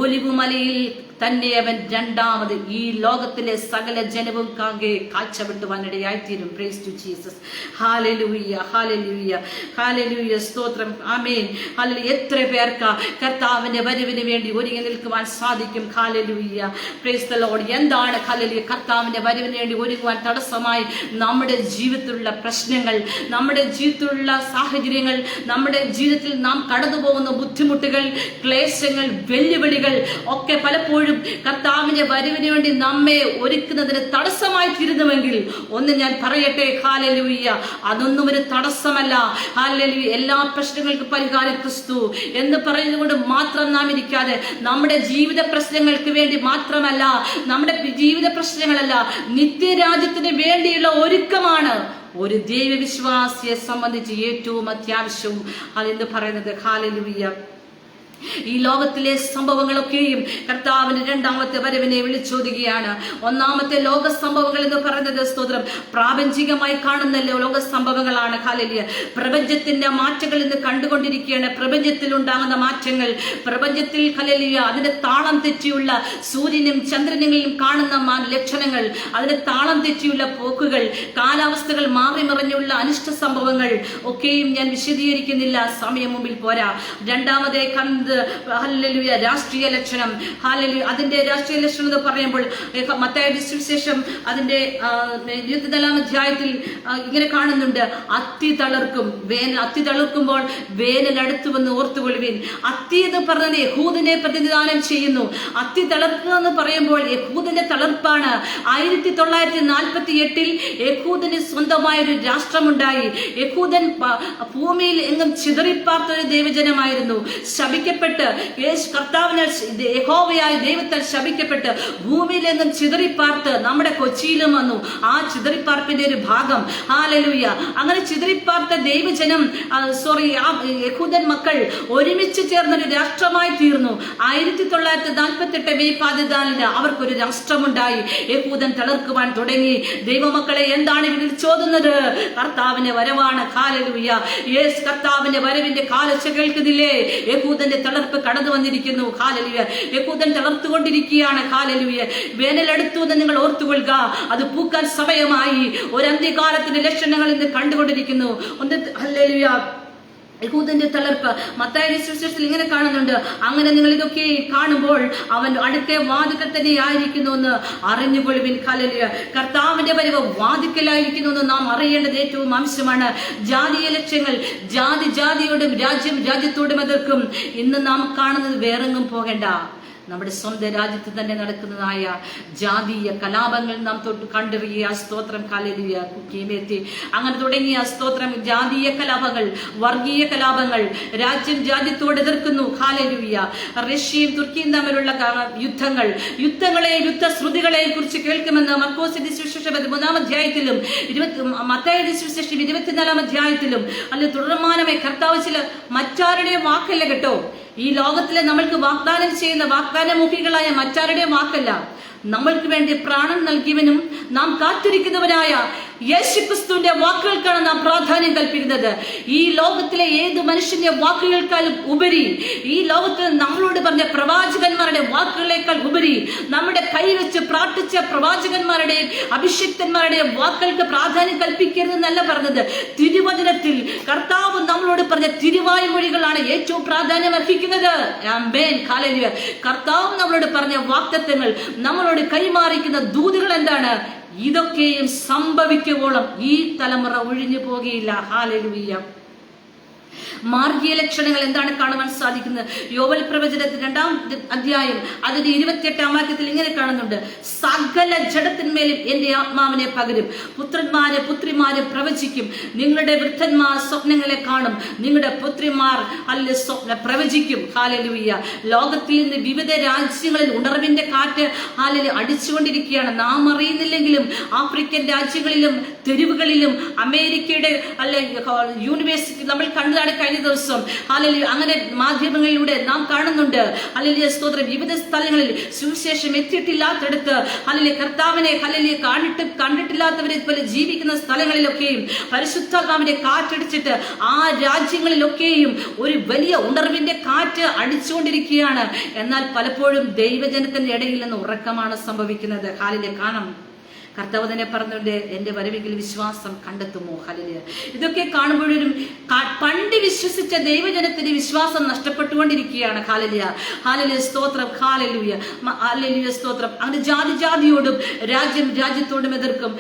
ഒലിവ് മലയിൽ തന്നെ അവൻ രണ്ടാമത് ഈ ലോകത്തിലെ സകല ജനവും കാഴ്ചവെട്ടുവാനിടയായിത്തീരും. Praise to Jesus. ഹല്ലേലൂയ, ഹല്ലേലൂയ, ഹല്ലേലൂയ. സ്തോത്രം. ആമേൻ. ഹല്ലേലൂയ. എത്ര പേർക്ക് കർത്താവിന്റെ വരവിന് വേണ്ടി ഒരുങ്ങി നിൽക്കുവാൻ സാധിക്കും? ഹല്ലേലൂയ. Praise the Lord. എന്താണ് ഹല്ലേലൂയ കർത്താവിന്റെ വരവിന് വേണ്ടി ഒരുങ്ങുവാൻ തടസ്സമായി? നമ്മുടെ ജീവിതത്തിലുള്ള പ്രശ്നങ്ങൾ, നമ്മുടെ ജീവിതത്തിലുള്ള സാഹചര്യങ്ങൾ, നമ്മുടെ ജീവിതത്തിൽ നാം കടന്നു പോകുന്ന ബുദ്ധിമുട്ടുകൾ, ക്ലേശങ്ങൾ, വെല്ലുവിളികൾ ഒക്കെ പലപ്പോഴും കർത്താവിന്റെ വരവിന് വേണ്ടി നമ്മെ ഒരുക്കുന്നതിന് തടസ്സമായി തീരുന്നുവെങ്കിൽ ഒന്ന് ഞാൻ പറയട്ടെ, ഹല്ലേലൂയ, അതൊന്നും ഒരു തടസ്സമല്ല. ഹല്ലേലൂയ. എല്ലാ പ്രശ്നങ്ങൾക്കും പരിഹാരം ക്രിസ്തു എന്ന് പറയുന്നതുകൊണ്ട് മാത്രം നാം ഇരിക്കാതെ നമ്മുടെ ജീവിത പ്രശ്നങ്ങൾക്ക് വേണ്ടി മാത്രമല്ല, നമ്മുടെ ജീവിത പ്രശ്നങ്ങളല്ല, നിത്യരാജ്യത്തിന് വേണ്ടിയുള്ള ഒരുക്കമാണ് ഒരു ദൈവവിശ്വാസിയെ സംബന്ധിച്ച് ഏറ്റവും അത്യാവശ്യവും അതെന്ന് പറയുന്നത്. ഹല്ലേലൂയ. ഈ ലോകത്തിലെ സംഭവങ്ങളൊക്കെയും കർത്താവിന്റെ രണ്ടാമത്തെ വരവിനെ വിളിച്ചോതുകയാണ്. ഒന്നാമത്തെ ലോക സംഭവങ്ങൾ എന്ന് പറയുന്നത് സ്തോത്രം പ്രാപഞ്ചികമായി കാണുന്ന ലോക സംഭവങ്ങളാണ്. ഹല്ലേലൂയ. പ്രപഞ്ചത്തിന്റെ മാറ്റങ്ങൾ ഇന്ന് കണ്ടുകൊണ്ടിരിക്കുകയാണ്. പ്രപഞ്ചത്തിൽ ഉണ്ടാകുന്ന മാറ്റങ്ങൾ, പ്രപഞ്ചത്തിൽ ഹല്ലേലൂയ അതിന്റെ താളം തെറ്റിയുള്ള സൂര്യനും ചന്ദ്രനെയും കാണുന്ന ലക്ഷണങ്ങൾ, അതിന്റെ താളം തെറ്റിയുള്ള പോക്കുകൾ, കാലാവസ്ഥകൾ മാറി മറിഞ്ഞുള്ള അനിഷ്ട സംഭവങ്ങൾ ഒക്കെയും ഞാൻ വിശദീകരിക്കുന്നില്ല, സമയം മുമ്പിൽ പോരാ. രണ്ടാമതേ ഹല്ലേലൂയ രാഷ്ട്രീയ ലക്ഷണം. ഹല്ലേലൂയ. അതിന്റെ രാഷ്ട്രീയ ലക്ഷണം എന്ന് പറയുമ്പോൾ മത്തായിയുടെ സുവിശേഷം അതിന്റെ 24-ാം അധ്യായത്തിൽ ഇങ്ങനെ കാണുന്നുണ്ട്. അത്തി തളർക്കും, അത്തി തളർക്കുമ്പോൾ വേനൽ അടുത്തു വന്ന് ഓർത്തുകൊള്ളുവിൻ. അത്തി എന്ന് പറഞ്ഞത് യഹൂദിനെ പ്രതിനിധാനം ചെയ്യുന്നു. അത്തി തളർക്കുക എന്ന് പറയുമ്പോൾ യഹൂദിന്റെ തളർപ്പാണ്. 1948 യഹൂദിന് സ്വന്തമായൊരു രാഷ്ട്രമുണ്ടായി. യഹൂദൻ ഭൂമിയിൽ എങ്ങും ചിതറിപ്പാർത്തൊരു ദൈവജനമായിരുന്നു. ശപിക്കപ്പെട്ട് കർത്താവിനാൽ യഹോവയായ ദൈവത്താൽ ശപിക്കപ്പെട്ട് ഭൂമിയിലെങ്ങും ചിതറിപ്പാർത്ത് നമ്മുടെ കൊച്ചിയിലും വന്നു. ആ ചിതറിപ്പാർപ്പിന്റെ ഒരു ഭാഗം. ഹല്ലേലൂയ. അങ്ങനെ ചിതറിപ്പാർത്ത ദൈവജനം യഹൂദൻ മക്കൾ ഒരുമിച്ച് ചേർന്നൊരു രാഷ്ട്രമായി തീർന്നു. 1948 മെയ് 14 അവർക്കൊരു രാഷ്ട്രമുണ്ടായി. യഹൂദൻ തളർക്കുവാൻ തുടങ്ങി. ദൈവമക്കളെ, എന്താണ് ഇതിൽ ചോദുന്നത്? കർത്താവിന്റെ വരവാണ്. ഹല്ലേലൂയ. യേശു കർത്താവിന്റെ വരവിന്റെ കാലശ കേൾക്കുന്നില്ലേ? യഹൂദന്റെ തളർപ്പ് കടന്നു വന്നിരിക്കുന്നു. ഹല്ലേലൂയ. യഹൂദൻ തളർത്തുകൊണ്ടിരിക്കുകയാണ്. ഹല്ലേലൂയ. വേനലെടുത്തു എന്ന് നിങ്ങൾ ഓർത്തുകൊള്ളുക. അത് പൂക്കാൻ സമയമായി. ഒരു അന്ത്യകാലത്തിന്റെ ലക്ഷണങ്ങൾ ഇന്ന് കണ്ടുകൊണ്ടിരിക്കുന്നു. ഹല്ലേലൂയ. യഹൂദന്റെ തളർപ്പ് മത്തായിയുടെ സുവിശേഷത്തിൽ ഇങ്ങനെ കാണുന്നുണ്ട്. അങ്ങനെ നിങ്ങൾ ഇതൊക്കെ കാണുമ്പോൾ അവൻ അടുത്ത വാതിക്കൽ തന്നെ ആയിരിക്കുന്നു എന്ന് അറിഞ്ഞുകൊള്ളുവിൻ. ഹല്ലേലൂയ. കർത്താവിന്റെ വരവ് വാതിക്കലായിരിക്കുന്നു എന്ന് നാം അറിയേണ്ടത് ഏറ്റവും ആവശ്യമാണ്. ജാതീയ ലക്ഷ്യങ്ങൾ ജാതിയോടും രാജ്യം രാജ്യത്തോടും എതിർക്കും. ഇന്ന് നാം കാണുന്നത് വേറെങ്ങും പോകേണ്ട, നമ്മുടെ സ്വന്തം രാജ്യത്ത് തന്നെ നടക്കുന്നതായ ജാതീയ കലാപങ്ങൾ നാം തൊട്ട് കണ്ടറിയുക. സ്തോത്രം. ഹല്ലേലൂയ. കുക്കിമേത്തി അങ്ങനെ തുടങ്ങിയ സ്തോത്രം ജാതീയ കലാപങ്ങൾ, വർഗീയ കലാപങ്ങൾ, രാജ്യം രാജ്യത്തോട് എതിർക്കുന്നു. ഹല്ലേലൂയ. റഷ്യയും തുർക്കിയും തമ്മിലുള്ള യുദ്ധങ്ങളെ യുദ്ധശ്രുതികളെ കുറിച്ച് കേൾക്കുമെന്ന് മർക്കോസിന്റെ സുവിശേഷം 13-ാം അധ്യായത്തിലും മത്തായിയുടെ സുവിശേഷം 24-ാം അധ്യായത്തിലും അല്ലെങ്കിൽ തുടർമാനമായി കർത്താവ് ചില മറ്റാരുടെയും വാക്കല്ല കേട്ടോ. ഈ ലോകത്തിലെ നമ്മൾക്ക് വാഗ്ദാനം ചെയ്യുന്ന വാഗ്ദാനമുഖികളായ മറ്റാരുടെയും വാക്കല്ല. നമ്മൾക്ക് വേണ്ടി പ്രാണൻ നൽകിയവനും നാം കാത്തിരിക്കുന്നവനായ യേശുക്രിസ്തുവിന്റെ വാക്കുകൾക്കാണ് നാം പ്രാധാന്യം കൽപ്പിക്കുന്നത്. ഈ ലോകത്തിലെ ഏത് മനുഷ്യന്റെ വാക്കുകൾക്കാളും ഉപരി, ഈ ലോകത്തിൽ നമ്മളോട് പറഞ്ഞ പ്രവാചകന്മാരുടെ വാക്കുകളേക്കാൾ ഉപരി, നമ്മുടെ കൈവച്ച് പ്രാർത്ഥിച്ച പ്രവാചകന്മാരുടെയും അഭിഷിക്തന്മാരുടെയും വാക്കുകൾക്ക് പ്രാധാന്യം കൽപ്പിക്കരുതെന്നല്ല പറഞ്ഞത്. തിരുവചനത്തിൽ കർത്താവ് നമ്മളോട് പറഞ്ഞ തിരുവായ്മൊഴികളാണ് ഏറ്റവും പ്രാധാന്യം അർഹിക്കുന്നത്. ആമേൻ, ഹല്ലേലൂയ. കർത്താവ് നമ്മളോട് പറഞ്ഞ വാഗ്ദത്തങ്ങൾ, നമ്മളോട് കൈമാറിക്കുന്ന ദൂതുകൾ എന്താണ്? ഇതൊക്കെയും സംഭവിക്കുവോളം ഈ തലമുറ ഒഴിഞ്ഞു പോകുകയില്ല. ഹല്ലേലൂയ. മാർഗീയ ലക്ഷണങ്ങൾ എന്താണ് കാണുവാൻ സാധിക്കുന്നത്? യോവൽ പ്രവചനത്തിൽ 2-ാം അധ്യായം അതിന്റെ 28-ാം വാക്യത്തിൽ ഇങ്ങനെ കാണുന്നുണ്ട്: സകല ജഡത്തിന്മേലും എന്റെ ആത്മാവിനെ പകരും, പുത്രന്മാരെ പുത്രിമാരെ പ്രവചിക്കും, നിങ്ങളുടെ വൃദ്ധന്മാർ സ്വപ്നങ്ങളെ കാണും, നിങ്ങളുടെ പുത്രിമാർ സ്വപ്ന പ്രവചിക്കും. ഹല്ലേലൂയ. ലോകത്തിൽ നിന്ന് വിവിധ രാജ്യങ്ങളിൽ ഉണർവിന്റെ കാറ്റ് അടിച്ചുകൊണ്ടിരിക്കുകയാണ്. നാം അറിയുന്നില്ലെങ്കിലും ആഫ്രിക്കൻ രാജ്യങ്ങളിലും തെരുവുകളിലും അമേരിക്കയുടെ യൂണിവേഴ്സിറ്റി നമ്മൾ കണ്ടതാണ് കഴിഞ്ഞ ദിവസം. ഹല്ലേലൂയ. അങ്ങനെ മാധ്യമങ്ങളിലൂടെ നാം കാണുന്നുണ്ട്. ഹല്ലേലൂയ, സ്തോത്രം. വിവിധ സ്ഥലങ്ങളിൽ സുവിശേഷം എത്തിയിട്ടില്ലാത്തടത്ത് ഹല്ലേലൂയ കർത്താവിനെ ഹല്ലേലൂയ കണ്ടിട്ടില്ലാത്തവരെ പോലെ ജീവിക്കുന്ന സ്ഥലങ്ങളിലൊക്കെയും പരിശുദ്ധാത്മാവിന്റെ കാറ്റടിച്ചിട്ട് ആ രാജ്യങ്ങളിലൊക്കെയും ഒരു വലിയ ഉണർവിന്റെ കാറ്റ് അടിച്ചുകൊണ്ടിരിക്കുകയാണ്. എന്നാൽ പലപ്പോഴും ദൈവജനത്തിന്റെ ഇടയിൽ നിന്ന് ഉറക്കമാണ് സംഭവിക്കുന്നത്. ഹല്ലേലൂയ. കാണാം, കർത്താവ് തന്നെ പറഞ്ഞുകൊണ്ട് എന്റെ വരവെങ്കിൽ വിശ്വാസം കണ്ടെത്തുമോ? ഹല്ലേലൂയ. ഇതൊക്കെ കാണുമ്പോഴും പണ്ട് വിശ്വസിച്ച ദൈവജനത്തിന്റെ വിശ്വാസം നഷ്ടപ്പെട്ടുകൊണ്ടിരിക്കുകയാണ്. ഹല്ലേലൂയ. ഹല്ലേലൂയ, സ്തോത്രം. ഹല്ലേലൂയ. ഹല്ലേലൂയ, സ്തോത്രം. അങ്ങനെ ജാതിയോടും രാജ്യത്തോടും എതിർക്കും.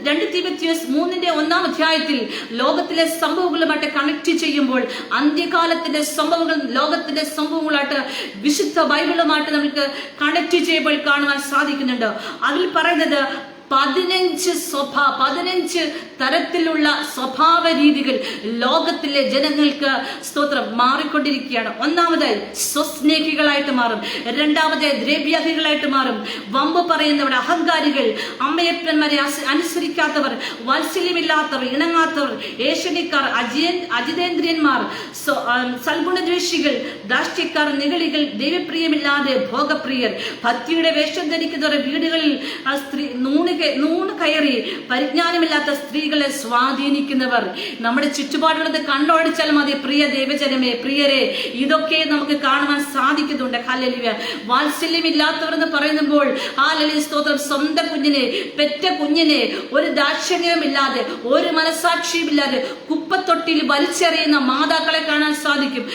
2 തീമോഥെയോസ് 3-ാം അധ്യായത്തിൽ ലോകത്തിലെ സംഭവങ്ങളുമായിട്ട് കണക്ട് ചെയ്യുമ്പോൾ അന്ത്യകാലത്തിന്റെ സംഭവങ്ങൾ ലോകത്തിന്റെ സംഭവങ്ങളായിട്ട് വിശുദ്ധ ബൈബിളുമായിട്ട് നമുക്ക് കണക്ട് ചെയ്യുമ്പോൾ കാണുവാൻ സാധിക്കുന്നുണ്ട്. അതിൽ പറയുന്നത് 15 തരത്തിലുള്ള സ്വഭാവ രീതികൾ ലോകത്തിലെ ജനങ്ങൾക്ക് സ്തോത്രം മാറിക്കൊണ്ടിരിക്കുകയാണ്. ഒന്നാമതായി സ്വസ്നേഹികളായിട്ട് മാറും, രണ്ടാമതായി ദ്രവ്യാഹികളായിട്ട് മാറും, വമ്പ് പറയുന്നവർ, അഹങ്കാരികൾ, അമ്മയപ്പന്മാരെ അനുസരിക്കാത്തവർ, വാത്സല്യമില്ലാത്തവർ, ഇണങ്ങാത്തവർ, ഏഷണിക്കാർ, അജിതേന്ദ്രിയന്മാർ, സൽഗുണദ്വേഷികൾ, ദാഷ്ട്യക്കാർ, നിഗളികൾ, ദൈവപ്രിയമില്ലാതെ ഭോഗപ്രിയർ, ഭക്തിയുടെ വേഷം ധരിക്കുന്നവർ, വീടുകളിൽ നൂണ് കയറി പരിജ്ഞാനമില്ലാത്ത സ്ത്രീകളെ സ്വാധീനിക്കുന്നവർ. നമ്മുടെ ചുറ്റുപാടുള്ളത് കണ്ണോടിച്ചാൽ മതി പ്രിയ ദൈവജനമേ, പ്രിയരെ, ഇതൊക്കെ നമുക്ക് കാണുവാൻ സാധിക്കുന്നുണ്ട്. ഹല്ലേലൂയ. വാത്സല്യമില്ലാത്തവർ എന്ന് പറയുമ്പോൾ ഹല്ലേലൂയ, സ്തോത്രം. സ്വന്തം കുഞ്ഞിനെ, പെറ്റ കുഞ്ഞിനെ ഒരു ദാക്ഷിണ്യവുമില്ലാതെ, ഒരു മനസാക്ഷിയുമില്ലാതെ കുപ്പത്തൊട്ടിൽ വലിച്ചെറിയുന്ന മാതാക്കളെ കാണാൻ സാധിക്കും.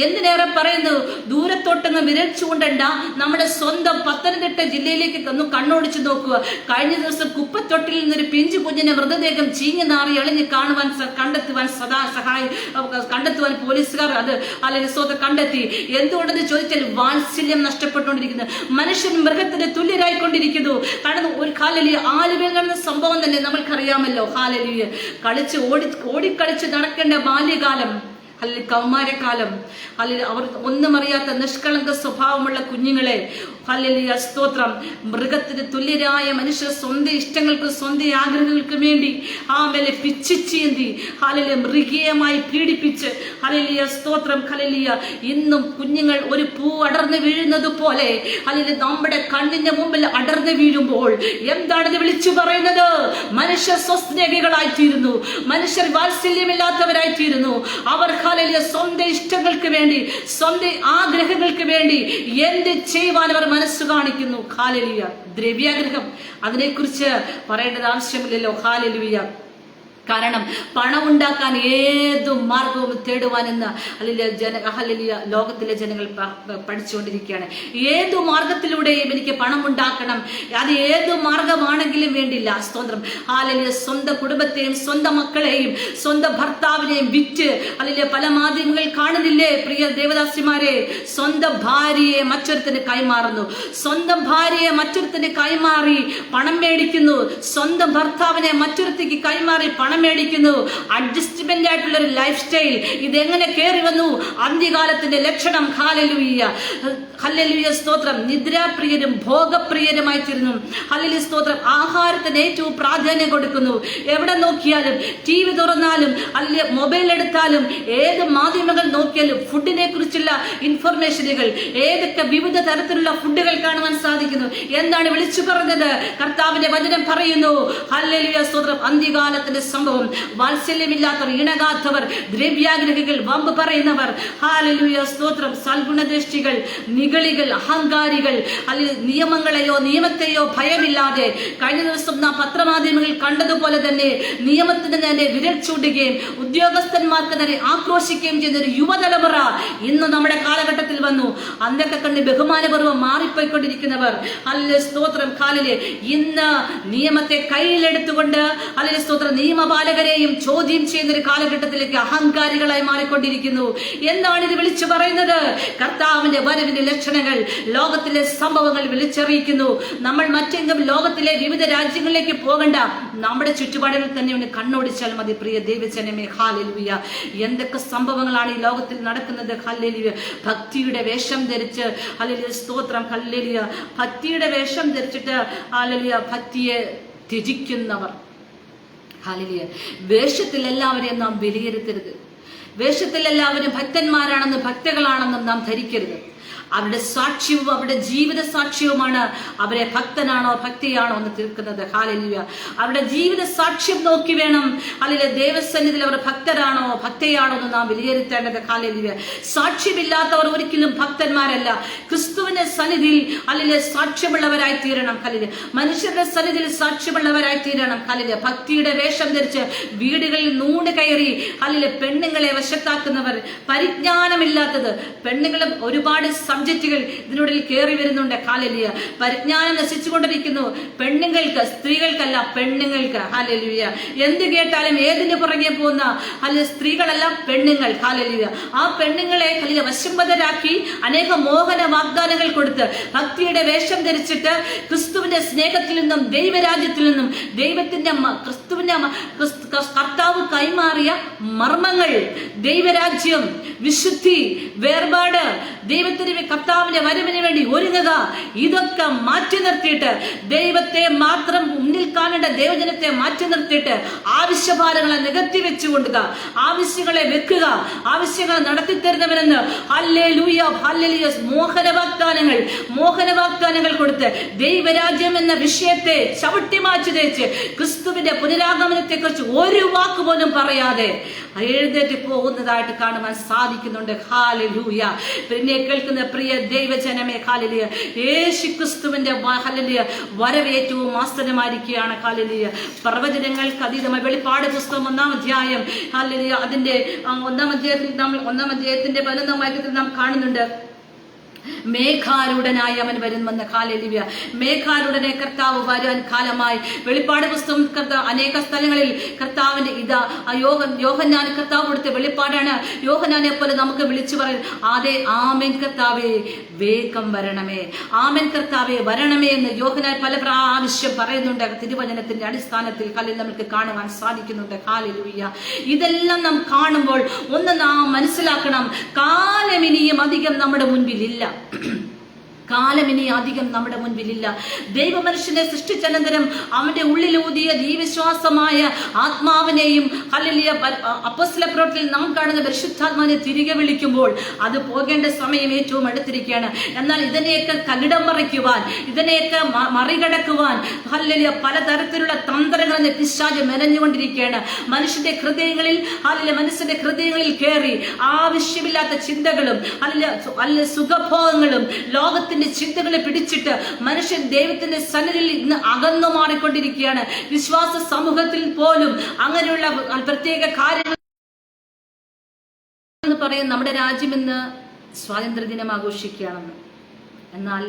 എന്തിനേറെ പറയുന്നു, ദൂരത്തോട്ടങ്ങ് വിരൽ ചൂണ്ടണ്ട, നമ്മുടെ സ്വന്തം പത്തനംതിട്ട ജില്ലയിലേക്ക് കണ്ണോടിച്ചു നോക്കുക. കഴിഞ്ഞ ദിവസം കുപ്പത്തൊട്ടിൽ നിന്നൊരു പിഞ്ചു കുഞ്ഞിന്റെ മൃതദേഹം ചീഞ്ഞു നാറി എളിഞ്ഞ് കണ്ടെത്തുവാൻ പോലീസുകാർ അത് അല്ലെങ്കിൽ സ്വന്തം കണ്ടെത്തി. എന്തുകൊണ്ടെന്ന് ചോദിച്ചാൽ വാത്സല്യം നഷ്ടപ്പെട്ടുകൊണ്ടിരിക്കുന്നു. മനുഷ്യൻ മൃഗത്തിന് തുല്യരായിക്കൊണ്ടിരിക്കുന്നു. കാരണം ഒരു ഹല്ലേലൂയ ആലുവയിൽ നടന്ന സംഭവം തന്നെ നമ്മൾക്കറിയാമല്ലോ. ഹല്ലേലൂയ. ഓടിക്കളിച്ച് നടക്കേണ്ട ബാല്യകാലം, അല്ലെങ്കിൽ കൗമാരക്കാലം, അല്ലെങ്കിൽ അവർ ഒന്നും അറിയാത്ത നിഷ്കളങ്ക സ്വഭാവമുള്ള കുഞ്ഞുങ്ങളെ ഹല്ലേലൂയ, സ്തോത്രം, മൃഗത്തിന് തുല്യരായ മനുഷ്യർ സ്വന്തം ഇഷ്ടങ്ങൾക്കും സ്വന്തം ആഗ്രഹങ്ങൾക്കും വേണ്ടി ആമേലെ പിച്ചിച്ചീന്തി ഹല്ലേലൂയ മൃഗീയമായി പീഡിപ്പിച്ച് ഹല്ലേലൂയ, സ്തോത്രം, ഹല്ലേലൂയ. ഇന്നും കുഞ്ഞുങ്ങൾ ഒരു പൂ അടർന്നു വീഴുന്നത് പോലെ ഹല്ലേലൂയ നമ്മുടെ കണ്ണിന്റെ മുമ്പിൽ അടർന്നു വീഴുമ്പോൾ എന്താണെന്ന് വിളിച്ചു പറയുന്നത്? മനുഷ്യർ സ്വസ്നേഹികളായിത്തീരുന്നു, മനുഷ്യർ വാത്സല്യമില്ലാത്തവരായിത്തീരുന്നു. അവർ ഹല്ലേലൂയ സ്വന്തം ഇഷ്ടങ്ങൾക്ക് വേണ്ടി, സ്വന്തം ആഗ്രഹങ്ങൾക്ക് വേണ്ടി എന്ത് ചെയ്യുവാൻ അവർ മനസ്സ് കാണിക്കുന്നു. ഹല്ലേലൂയ. ദ്രവ്യാഗ്രഹം, അതിനെക്കുറിച്ച് പറയേണ്ടത് ആവശ്യമില്ലല്ലോ. ഹല്ലേലൂയ. കാരണം പണം ഉണ്ടാക്കാൻ ഏതു മാർഗവും തേടുവാനെന്ന് ഹല്ലേലൂയ ലോകത്തിലെ ജനങ്ങൾ പഠിച്ചുകൊണ്ടിരിക്കുകയാണ്. ഏതു മാർഗത്തിലൂടെയും എനിക്ക് പണം ഉണ്ടാക്കണം, അത് ഏതു മാർഗമാണെങ്കിലും വേണ്ടില്ല. സ്തോത്രം. ഹല്ലേലൂയ. സ്വന്തം കുടുംബത്തെയും സ്വന്തം മക്കളെയും സ്വന്തം ഭർത്താവിനെയും വിറ്റ് ഹല്ലേലൂയ പല മാധ്യമങ്ങൾ കാണുന്നില്ലേ പ്രിയ ദേവദാസിമാരെ? സ്വന്തം ഭാര്യയെ മറ്റൊരുത്തിന് കൈമാറുന്നു, സ്വന്തം ഭാര്യയെ മറ്റൊരുത്തിന് കൈമാറി പണം മേടിക്കുന്നു, സ്വന്തം ഭർത്താവിനെ മറ്റൊരുത്തേക്ക് കൈമാറി പണം മേടിക്കുന്നു. അഡ്ജസ്റ്റ്മെന്റ് ആയിട്ടുള്ള ഒരു ലൈഫ് സ്റ്റൈൽ. ഇതെങ്ങനെ കയറി വന്നു? അന്ത്യകാലത്തിന്റെ ലക്ഷണം. ഹല്ലേലൂയ. ഹല്ലേലൂയ, സ്തോത്രം. നിദ്രാപ്രിയരും ഭോഗപ്രിയരുമായി തീരുന്നു. ഹല്ലേലൂയ, സ്തോത്രം. ആഹാരത്തിന് ഏറ്റവും പ്രാധാന്യം കൊടുക്കുന്നു. എവിടെ നോക്കിയാലും, TV തുറന്നാലും അല്ലെങ്കിൽ മൊബൈൽ എടുത്താലും ഏത് മാധ്യമങ്ങൾ നോക്കിയാലും ഫുഡിനെ കുറിച്ചുള്ള ഇൻഫർമേഷനുകൾ, ഏതൊക്കെ വിവിധ തരത്തിലുള്ള ഫുഡുകൾ കാണുവാൻ സാധിക്കുന്നു. എന്താണ് വിളിച്ചു പറഞ്ഞത്? കർത്താവിന്റെ വചനം പറയുന്നു. ഹല്ലേലൂയ, സ്തോത്രം. അന്ത്യകാലത്തിന്റെ സംഭവം സംഭവം. വാത്സല്യമില്ലാത്തവർ, ഇണകാത്തവർ, ദ്രവ്യാഗ്രഹികൾ, വമ്പ് പറയുന്നവർ, ഹല്ലേലൂയ സ്തോത്രം, സൽഗുണദൃഷ്ടികൾ, നിഗളികൾ, അഹങ്കാരികൾ, അല്ലെങ്കിൽ നിയമങ്ങളെയോ നിയമത്തെയോ ഭയമില്ലാതെ കഴിഞ്ഞ ദിവസം നാം പത്രമാധ്യമങ്ങളിൽ കണ്ടതുപോലെ തന്നെ നിയമത്തിന് നേരെ വിരൽ ചൂണ്ടുകയും ഉദ്യോഗസ്ഥന്മാർക്ക് നേരെ ആക്രോശിക്കുകയും ചെയ്യുന്ന ഒരു യുവതലമുറ ഇന്ന് നമ്മുടെ കാലഘട്ടത്തിൽ വന്നു. അന്നൊക്കെ കണ്ട് ബഹുമാനപൂർവ്വം മാറിപ്പോയിക്കൊണ്ടിരിക്കുന്നവർ, ഹല്ലേലൂയ സ്തോത്രം, കാലില് ഇന്ന് നിയമത്തെ കയ്യിലെടുത്തുകൊണ്ട് ഹല്ലേലൂയ സ്തോത്രം നിയമപാലകരെയും ചോദ്യം ചെയ്യുന്ന ഒരു കാലഘട്ടത്തിലേക്ക് അഹങ്കാരികളായി മാറിക്കൊണ്ടിരിക്കുന്നു. എന്താണ് ഇത് വിളിച്ചു പറയുന്നത്? കർത്താവിന്റെ വരവിന്റെ ലക്ഷണങ്ങൾ, ലോകത്തിലെ സംഭവങ്ങൾ വിളിച്ചറിയിക്കുന്നു. നമ്മൾ മറ്റെങ്കിലും ലോകത്തിലെ വിവിധ രാജ്യങ്ങളിലേക്ക് പോകണ്ട, നമ്മുടെ ചുറ്റുപാടുകളിൽ തന്നെ ഒന്ന് കണ്ണോടിച്ചാൽ മതി. പ്രിയ ദൈവജനമേ, ഹല്ലേലൂയ, എന്തൊക്കെ സംഭവങ്ങളാണ് ഈ ലോകത്തിൽ നടക്കുന്നത്. ഹല്ലേലൂയ, ഭക്തിയുടെ വേഷം ധരിച്ച്, ഹല്ലേലൂയ സ്തോത്രം, ഹല്ലേലൂയ, ഭക്തിയുടെ വേഷം ധരിച്ചിട്ട് ഹല്ലേലൂയ ഭക്തിയെ ത്യജിക്കുന്നവർ. ഹല്ലേലൂയ, വേഷത്തിൽ എല്ലാവരെയും നാം വിലയിരുത്തരുത്. വേഷത്തിൽ എല്ലാവരും ഭക്തന്മാരാണെന്നും ഭക്തകളാണെന്നും നാം ധരിക്കരുത്. അവരുടെ സാക്ഷ്യവും അവരുടെ ജീവിത സാക്ഷ്യവുമാണ് അവരെ ഭക്തനാണോ ഭക്തിയാണോ എന്ന് തീർക്കുന്നത്. ഹല്ലേലൂയ, അവരുടെ ജീവിത സാക്ഷ്യം നോക്കി വേണം അല്ലെങ്കിൽ ദൈവസന്നിധിയിൽ അവർ ഭക്തരാണോ ഭക്തയാണോ എന്ന് നാം വിലയിരുത്തേണ്ടത്. ഹല്ലേലൂയ, സാക്ഷ്യമില്ലാത്തവർ ഒരിക്കലും ഭക്തന്മാരല്ല. ക്രിസ്തുവിന്റെ സന്നിധിയിൽ അല്ലെങ്കിൽ സാക്ഷ്യമുള്ളവരായി തീരണം. ഹല്ലേലൂയ, മനുഷ്യരുടെ സന്നിധിയിൽ സാക്ഷ്യമുള്ളവരായി തീരണം. ഹല്ലേലൂയ, ഭക്തിയുടെ വേഷം ധരിച്ച് വീടുകളിൽ നൂണ്ട് കയറി അല്ലെങ്കിൽ പെണ്ണുങ്ങളെ വശത്താക്കുന്നവർ, പരിജ്ഞാനമില്ലാത്തത് പെണ്ണുങ്ങളും ഒരുപാട് സബ്ജക്റ്റുകൾ ഇതിനുള്ളിൽ കയറി വരുന്നുണ്ട്. ഹല്ലേലൂയ, പരിജ്ഞാനം നശിച്ചുകൊണ്ടിരിക്കുന്നു. പെണ്ണുങ്ങൾക്ക്, സ്ത്രീകൾക്കല്ല, പെണ്ണുങ്ങൾക്ക്. ഹല്ലേലൂയ, എന്ത് കേട്ടാലും ഏതിന് പുറകെ പോകുന്ന അല്ലെ സ്ത്രീകളല്ല, പെണ്ണുങ്ങൾ. ഹല്ലേലൂയ, ആ പെണ്ണുങ്ങളെ ഹല്ലേലൂയ വശംവദരാക്കി അനേക മോഹന വാഗ്ദാനങ്ങൾ കൊടുത്ത് ഭക്തിയുടെ വേഷം ധരിച്ചിട്ട് ക്രിസ്തുവിന്റെ സ്നേഹത്തിൽ നിന്നും ദൈവരാജ്യത്തിൽ നിന്നും ദൈവത്തിന്റെ ക്രിസ്തുവിന്റെ കർത്താവ് കൈമാറിയ മർമ്മങ്ങൾ, ദൈവരാജ്യം, വിശുദ്ധി, വേർപാട്, ദൈവത്തിന് കർത്താവിന്റെ വരവിന് വേണ്ടി ഒരുങ്ങുക, ഇതൊക്കെ മാറ്റി നിർത്തിയിട്ട് ദൈവത്തെ മാത്രം മുന്നിൽ കാണേണ്ട ദൈവജനത്തെ മാറ്റി നിർത്തിയിട്ട് ആവശ്യഭാരങ്ങളെ നികത്തി വെച്ചുകൊണ്ടുക, ആവശ്യങ്ങളെ വെക്കുക, ആവശ്യങ്ങൾ നടത്തിത്തരുന്നവരെന്ന് ഹല്ലേലൂയ ഹല്ലേലൂയ മോഹന വാഗ്ദാനങ്ങൾ കൊടുത്ത് ദൈവരാജ്യം എന്ന വിഷയത്തെ ചവിട്ടി മാറ്റി തേച്ച് ക്രിസ്തുവിന്റെ പുനരാഗമനത്തെ കുറിച്ച് ഒരു വാക്ക് പോലും പറയാതെ എഴുന്നേറ്റ് പോകുന്നതായിട്ട് കാണുവാൻ സാധിക്കുന്നുണ്ട്. ഹല്ലേലൂയ, പിന്നെ കേൾക്കുന്ന പ്രിയ ദൈവജനമേ, ഹല്ലേലൂയ, യേശുക്രിസ്തുവിന്റെ ഹല്ലേലൂയ വരവ് ഏറ്റവും ആസന്നമായിരിക്കുകയാണ്. ഹല്ലേലൂയ, പ്രവചനങ്ങൾക്ക് അതീതമായി വെളിപ്പാട് പുസ്തകം 1-ാം അധ്യായം, ഹല്ലേലൂയ, അതിന്റെ 1-ാം അധ്യായത്തിന്റെ 11-ാം വാക്യത്തിൽ നാം കാണുന്നുണ്ട്, മേഘാരൂഢനായി അവൻ വരുമെന്ന്. ഹല്ലേലൂയ, മേഘാരൂഢനെ കർത്താവ് വരാൻ കാലമായി. വെളിപ്പാട് പുസ്തകം അനേക സ്ഥലങ്ങളിൽ കർത്താവിന്റെ ഇതാ യോഹന്നാൻ കർത്താവ് കൊടുത്ത വെളിപ്പാടാണ്. യോഹന്നാനെ പോലെ നമുക്ക് വിളിച്ചു പറയും, അതെ ആമേൻ കർത്താവേ വേഗം വരണമേ, ആമേൻ കർത്താവേ വരണമേ എന്ന് യോഹന്നാൻ പല പ്രാവശ്യം പറയുന്നുണ്ട്. തിരുവചനത്തിന്റെ അടിസ്ഥാനത്തിൽ ഹല്ലേലൂയ നമുക്ക് കാണുവാൻ സാധിക്കുന്നുണ്ട്. ഹല്ലേലൂയ, ഇതെല്ലാം നാം കാണുമ്പോൾ ഒന്ന് നാം മനസ്സിലാക്കണം, കാലമിനിയും അധികം നമ്മുടെ മുൻപിലില്ല. കാലമിനി അധികം നമ്മുടെ മുൻപിലില്ല. ദൈവമനുഷ്യനെ സൃഷ്ടിച്ചനന്തരം അവന്റെ ഉള്ളിലൂതിയ ദൈവവിശ്വാസമായ ആത്മാവിനെയും ഹല്ലേലൂയ അപ്പോസ്തല പ്രവൃത്തിയിൽ നാം കാണുന്ന പരിശുദ്ധാത്മാവിനെ തിരികെ വിളിക്കുമ്പോൾ അത് പോകേണ്ട സമയം ഏറ്റവും അടുത്തിരിക്കുകയാണ്. എന്നാൽ ഇതിനെയൊക്കെ തകിടം മറിക്കുവാൻ, ഇതിനെയൊക്കെ മറികടക്കുവാൻ ഹല്ലേലൂയ പലതരത്തിലുള്ള തന്ത്രങ്ങൾ പിശാച് മെനഞ്ഞുകൊണ്ടിരിക്കുകയാണ്. മനുഷ്യന്റെ ഹൃദയങ്ങളിൽ മനുഷ്യന്റെ ഹൃദയങ്ങളിൽ കയറി ആവശ്യമില്ലാത്ത ചിന്തകളും അല്ല സുഖഭോഗങ്ങളും ലോകത്തിന്റെ ചിന്തകളെ പിടിച്ചിട്ട് മനുഷ്യൻ ദൈവത്തിന്റെ സന്നിധിയിൽ ഇന്ന് അകന്നു മാറിക്കൊണ്ടിരിക്കുകയാണ്. വിശ്വാസ സമൂഹത്തിൽ പോലും അങ്ങനെയുള്ള പ്രത്യേക കാര്യങ്ങൾ എന്ന് പറയും. നമ്മുടെ രാജ്യം ഇന്ന് സ്വാതന്ത്ര്യദിനം ആഘോഷിക്കുകയാണെന്ന്. എന്നാൽ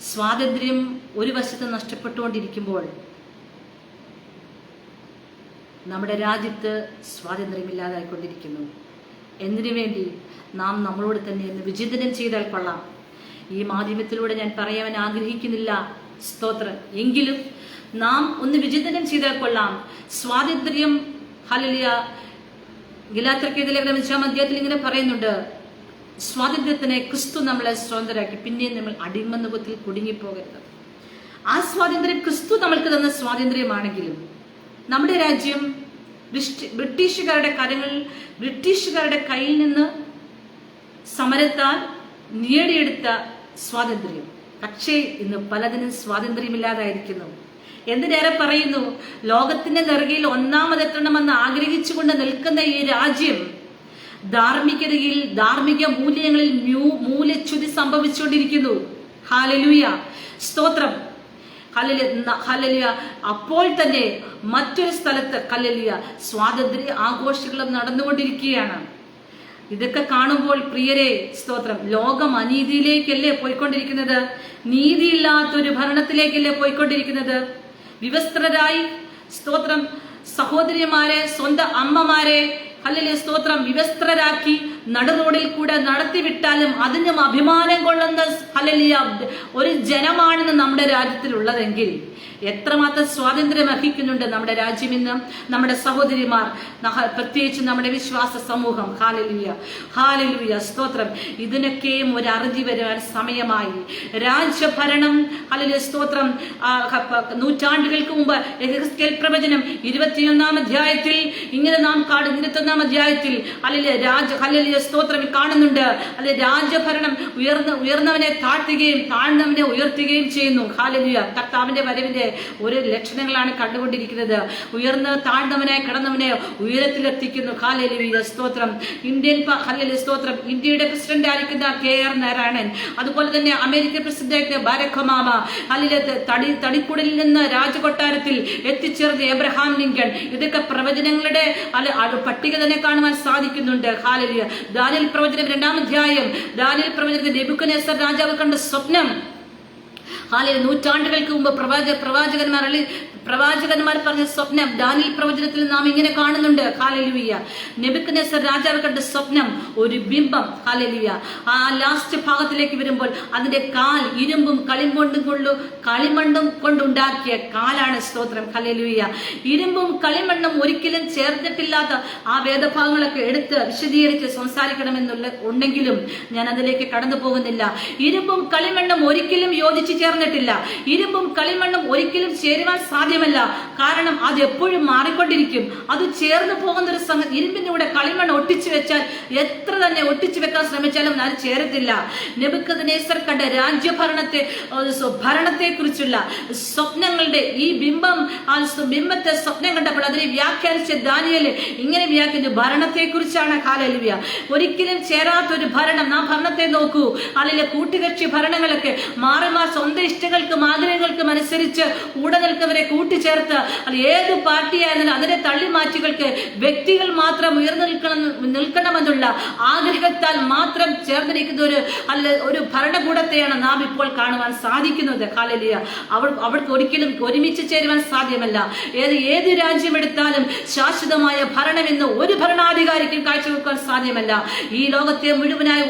സ്വാതന്ത്ര്യം ഒരു വശത്ത് നഷ്ടപ്പെട്ടുകൊണ്ടിരിക്കുമ്പോൾ നമ്മുടെ രാജ്യത്ത് സ്വാതന്ത്ര്യമില്ലാതായിക്കൊണ്ടിരിക്കുന്നു. എന്തിനു വേണ്ടി? നാം നമ്മളോട് തന്നെ ഒന്ന് വിചിന്തനം ചെയ്താൽ കൊള്ളാം. ഈ മാധ്യമത്തിലൂടെ ഞാൻ പറയാൻ ആഗ്രഹിക്കുന്നില്ല, സ്തോത്രം, എങ്കിലും നാം ഒന്ന് വിചിന്തനം ചെയ്താൽ കൊള്ളാം. സ്വാതന്ത്ര്യം ഹല്ലേലൂയ ഗലാത്യർക്കെതിരെ ലേഖനം 5-ാം അധ്യായത്തിൽ ഇങ്ങനെ പറയുന്നുണ്ട്, സ്വാതന്ത്ര്യത്തിനെ ക്രിസ്തു നമ്മളെ സ്വതന്ത്രരാക്കി, പിന്നെയും നമ്മൾ അടിമനുഭവത്തിൽ കുടുങ്ങിപ്പോകരുത്. ആ സ്വാതന്ത്ര്യം ക്രിസ്തു നമ്മൾക്ക് തന്ന സ്വാതന്ത്ര്യമാണെങ്കിലും നമ്മുടെ രാജ്യം ബ്രിട്ടീഷുകാരുടെ കയ്യിൽ നിന്ന് സമരത്താൽ നേടിയെടുത്ത സ്വാതന്ത്ര്യം, പക്ഷേ ഇന്ന് പലതിനും സ്വാതന്ത്ര്യമില്ലാതായിരിക്കുന്നു. എന്തിനേറെ പറയുന്നു, ലോകത്തിന്റെ നെറുകയിൽ ഒന്നാമതെത്തണമെന്ന് ആഗ്രഹിച്ചുകൊണ്ട് നിൽക്കുന്ന ഈ രാജ്യം ധാർമ്മിക മൂല്യങ്ങളിൽ മൂല്യച്യുതി സംഭവിച്ചുകൊണ്ടിരിക്കുന്നു. ഹല്ലേലൂയ, സ്തോത്രം, ഹല്ലേലൂയ. അപ്പോൾ തന്നെ മറ്റൊരു സ്ഥലത്ത് ഹല്ലേലൂയ സ്വാതന്ത്ര്യ ആഘോഷങ്ങളും നടന്നുകൊണ്ടിരിക്കുകയാണ്. ഇതൊക്കെ കാണുമ്പോൾ പ്രിയരെ, സ്തോത്രം, ലോകം അനീതിയിലേക്കല്ലേ പോയിക്കൊണ്ടിരിക്കുന്നത്? നീതിയില്ലാത്തൊരു ഭരണത്തിലേക്കല്ലേ പോയിക്കൊണ്ടിരിക്കുന്നത്? വിവസ്ത്രരായി, സ്തോത്രം, സഹോദരിമാരെ, സ്വന്തം അമ്മമാരെ ഹല്ലേലൂയ, സ്തോത്രം, വിവസ്ത്രരാക്കി നടുറോഡിൽ കൂടെ നടത്തിവിട്ടാലും അതിനും അഭിമാനം കൊള്ളുന്ന ഹല്ലേലൂയ ഒരു ജനമാണെന്ന് നമ്മുടെ രാജ്യത്തിലുള്ളതെങ്കിൽ എത്രമാത്രം സ്വാതന്ത്ര്യം അർഹിക്കുന്നുണ്ട് നമ്മുടെ രാജ്യം ഇന്ന്. നമ്മുടെ സഹോദരിമാർ, പ്രത്യേകിച്ച് നമ്മുടെ വിശ്വാസ സമൂഹം. ഹല്ലേലൂയ, ഹല്ലേലൂയ, സ്തോത്രം. ഇതിനൊക്കെയും ഒരു അറുതി വരാൻ സമയമായി. രാജ്യഭരണം, ഹല്ലേലൂയ, സ്തോത്രം, നൂറ്റാണ്ടുകൾക്ക് മുമ്പ് യെഹെസ്കേൽ പ്രവചനം 21-ാം അധ്യായത്തിൽ ഇങ്ങനെ നാം 21-ാം അധ്യായത്തിൽ ഹല്ലേലൂയ, സ്തോത്രം കാണുന്നുണ്ട്. അല്ലെ, രാജ്യഭരണം ഉയർന്നവനെ താഴ്ത്തുകയും താഴ്ന്നവനെ ഉയർത്തുകയും ചെയ്യുന്നു. ഹല്ലേലൂയ, കർത്താവിന്റെ വരവിന്റെ ഒരു ലക്ഷണങ്ങളാണ് കണ്ടുകൊണ്ടിരിക്കുന്നത്. ഉയർന്ന് താഴ്ന്നവനെ കിടന്നവനെ ഉയരത്തിലെത്തിക്കുന്നു. ഹല്ലേലൂയ, സ്തോത്രം. ഹല്ലേലൂയ, സ്തോത്രം. ഇന്ത്യയുടെ പ്രസിഡന്റ് ആയിരിക്കുന്ന KR നാരായണൻ, അതുപോലെ തന്നെ അമേരിക്കൻ പ്രസിഡന്റ് ബാരക് ഒബാമ, ഹല്ലേലൂയ, തടിക്കുടലിൽ നിന്ന് രാജകൊട്ടാരത്തിൽ എത്തിച്ചേർന്ന എബ്രഹാം ലിങ്കൺ, ഇതൊക്കെ പ്രവചനങ്ങളുടെ പട്ടിക തന്നെ കാണുവാൻ സാധിക്കുന്നുണ്ട്. ഹല്ലേലൂയ. ദാനിയേൽ പ്രവചനം 2-ാം അധ്യായം, ദാനിയേൽ പ്രവചനത്തിൽ നെബൂഖദ്നേസർ രാജാവ് കണ്ട സ്വപ്നം, ഹല്ലേലൂയ, നൂറ്റാണ്ടുകൾക്ക് മുമ്പ് പ്രവാചകന്മാർ പറഞ്ഞ സ്വപ്നം ദാനിയേൽ പ്രവചനത്തിൽ നാം ഇങ്ങനെ കാണുന്നുണ്ട്. ഹല്ലേലൂയ. നെബൂഖദ്നേസർ രാജാവ് കണ്ട സ്വപ്നം ഒരു ബിംബം. ഹല്ലേലൂയ. ആ ലാസ്റ്റ് ഭാഗത്തിലേക്ക് വരുമ്പോൾ അതിന്റെ കാൽ ഇരുമ്പും കളിമണ്ണും കൊണ്ടുണ്ടാക്കിയ കാലാണ്. സ്തോത്രം, ഹല്ലേലൂയ. ഇരുമ്പും കളിമണ്ണും ഒരിക്കലും ചേർന്നിട്ടില്ലാത്ത ആ വേദഭാഗങ്ങളൊക്കെ എടുത്ത് വിശദീകരിച്ച് സംസാരിക്കണമെന്നുണ്ടെങ്കിലും ഞാൻ അതിലേക്ക് കടന്നു പോകുന്നില്ല. ഇരുമ്പും കളിമണ്ണും ഒരിക്കലും യോജിച്ച് ചേർന്നിട്ടില്ല. ഇരുമ്പും കളിമണ്ണും ഒരിക്കലും ചേരുവാൻ സാധ്യമല്ല. കാരണം അത് എപ്പോഴും മാറിക്കൊണ്ടിരിക്കും. അത് ചേർന്ന് പോകുന്ന ഒരു സംഗതി. ഇരുമ്പിന്റെ കൂടെ കളിമണ്ണ് ഒട്ടിച്ചു വെച്ചാൽ എത്ര തന്നെ ഒട്ടിച്ചു വെക്കാൻ ശ്രമിച്ചാലും അത് ചേരത്തില്ല. നെബൂഖദ്നേസർ കണ്ട ഭരണത്തെ കുറിച്ചുള്ള സ്വപ്നങ്ങളുടെ ഈ ബിംബത്തെ സ്വപ്നം കണ്ടപ്പോൾ അതിനെ വ്യാഖ്യാനിച്ച ദാനിയേൽ ഇങ്ങനെ വ്യാഖ്യാനിച്ചു, ഭരണത്തെ കുറിച്ചാണ്. ഹല്ലേലൂയ. ഒരിക്കലും ചേരാത്തൊരു ഭരണം. നാം ഭരണത്തെ നോക്കൂ. അല്ലെങ്കിൽ കൂട്ടുകക്ഷി ഭരണങ്ങളൊക്കെ മാറി സ്വന്തം ഇഷ്ടങ്ങൾക്കും ആഗ്രഹങ്ങൾക്കും അനുസരിച്ച് കൂടെ നിൽക്കുന്നവരെ കൂട്ടിച്ചേർത്ത് ഏത് പാർട്ടിയായിരുന്നാലും അതിന്റെ തള്ളിമാറ്റുകൾക്ക് വ്യക്തികൾ മാത്രം ഉയർന്നു നിൽക്കണമെന്നുള്ള ആഗ്രഹത്താൽ മാത്രം ചേർന്നിരിക്കുന്ന ഒരു ഭരണകൂടത്തെയാണ് നാം ഇപ്പോൾ കാണുവാൻ സാധിക്കുന്നത്. ഹല്ലേലൂയ. അവർക്ക് ഒരിക്കലും ഒരുമിച്ച് ചേരുവാൻ സാധ്യമല്ല. ഏത് രാജ്യം എടുത്താലും ശാശ്വതമായ ഭരണം എന്ന് ഒരു ഭരണാധികാരിക്കും കാഴ്ചവെക്കാൻ സാധ്യമല്ല. ഈ ലോകത്തെ മുഴുവനായി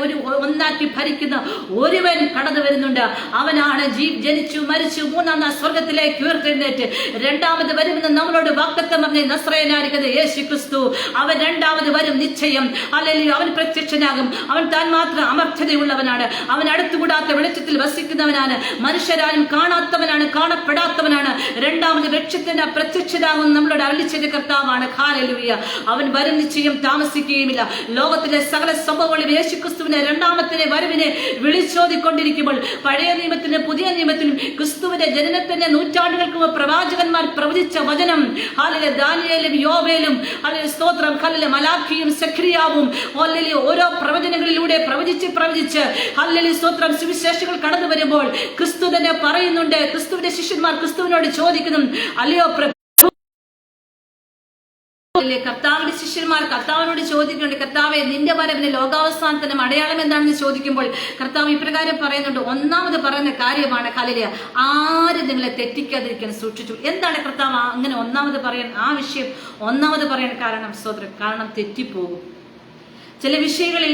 ഒന്നാക്കി ഭരിക്കുന്ന ഒരുവൻ കടന്നു വരുന്നുണ്ട്. അവനാണ് ജനിച്ചു മരിച്ചു 3-ാം നാൾ സ്വർഗത്തിലേക്ക് ഉയർത്തെഴുന്നേറ്റ് രണ്ടാമത് വരുമെന്ന് നമ്മളോട് വാഗ്ദത്തം പറഞ്ഞ നസ്രയനായിരിക്കുന്ന യേശു ക്രിസ്തു. അവൻ രണ്ടാമത് വരും നിശ്ചയം. ഹല്ലേലൂയ. അവൻ പ്രത്യക്ഷനാകും. അവൻ താൻ മാത്രം അമർത്യതയുള്ളവനാണ്. അവൻ അടുത്തുകൂടാത്ത വെളിച്ചത്തിൽ വസിക്കുന്നവനാണ്. മനുഷ്യരാരും കാണാത്തവനാണ്, കാണപ്പെടാത്തവനാണ്. രണ്ടാമത് ലക്ഷ്യത്തിന്റെ പ്രത്യക്ഷനാകും നമ്മളോട് അരുളിച്ചെയ്ത കർത്താവാണ്. ഹല്ലേലൂയ. അവൻ വരും നിശ്ചയം താമസിക്കുകയുമില്ല. ലോകത്തിലെ സകല സംഭവങ്ങളും യേശു ക്രിസ്തുവിന്റെ രണ്ടാമത്തെ വരവിനെ വിളിച്ചോതിക്കൊണ്ടിരിക്കുമ്പോൾ പഴയ നിയമത്തിനും പുതിയ നിയമത്തിനും ക്രിസ്തുവിന്റെ ജനനത്തിന്റെ നൂറ്റാണ്ടുകൾക്ക് മുമ്പ് പ്രവാചകന്മാർ പ്രവചിച്ച വചനം, ഹല്ലേലൂയ, ദാനിയേലും യോവേലും, ഹല്ലേലൂയ, സ്തോത്രം, ഹല്ലേലൂയ, മലാഖിയും സെഖരിയാവും, ഹല്ലേലൂയ, ഓരോ പ്രവചനങ്ങളിലൂടെ പ്രവചിച്ച് ഹല്ലേലൂയ, സ്തോത്രം, സുവിശേഷങ്ങൾ കടന്നു വരുമ്പോൾ ക്രിസ്തു തന്നെ പറയുന്നുണ്ട്. ക്രിസ്തുവിന്റെ ശിഷ്യന്മാർ ക്രിസ്തുവിനോട് ചോദിക്കുന്നു, അല്ലയോ കർത്താവിന്റെ ശിഷ്യന്മാർ കർത്താവിനോട് ചോദിക്കുന്നുണ്ട്, കർത്താവെ, നിന്റെ വരവിന് ലോകാവസാനത്തിന്റെ അടയാളം എന്താണെന്ന് ചോദിക്കുമ്പോൾ കർത്താവ് ഇപ്രകാരം പറയുന്നുണ്ട്. ഒന്നാമത് പറയുന്ന കാര്യമാണ്, ഹല്ലേലൂയ, ആരും നിങ്ങളെ തെറ്റിക്കാതിരിക്കാൻ സൂക്ഷിച്ചു. എന്താണ് കർത്താവ് അങ്ങനെ ഒന്നാമത് പറയാൻ, ആ വിഷയം ഒന്നാമത് പറയാൻ കാരണം? സ്തോത്രം, കാരണം തെറ്റിപ്പോകും. ചില വിഷയങ്ങളിൽ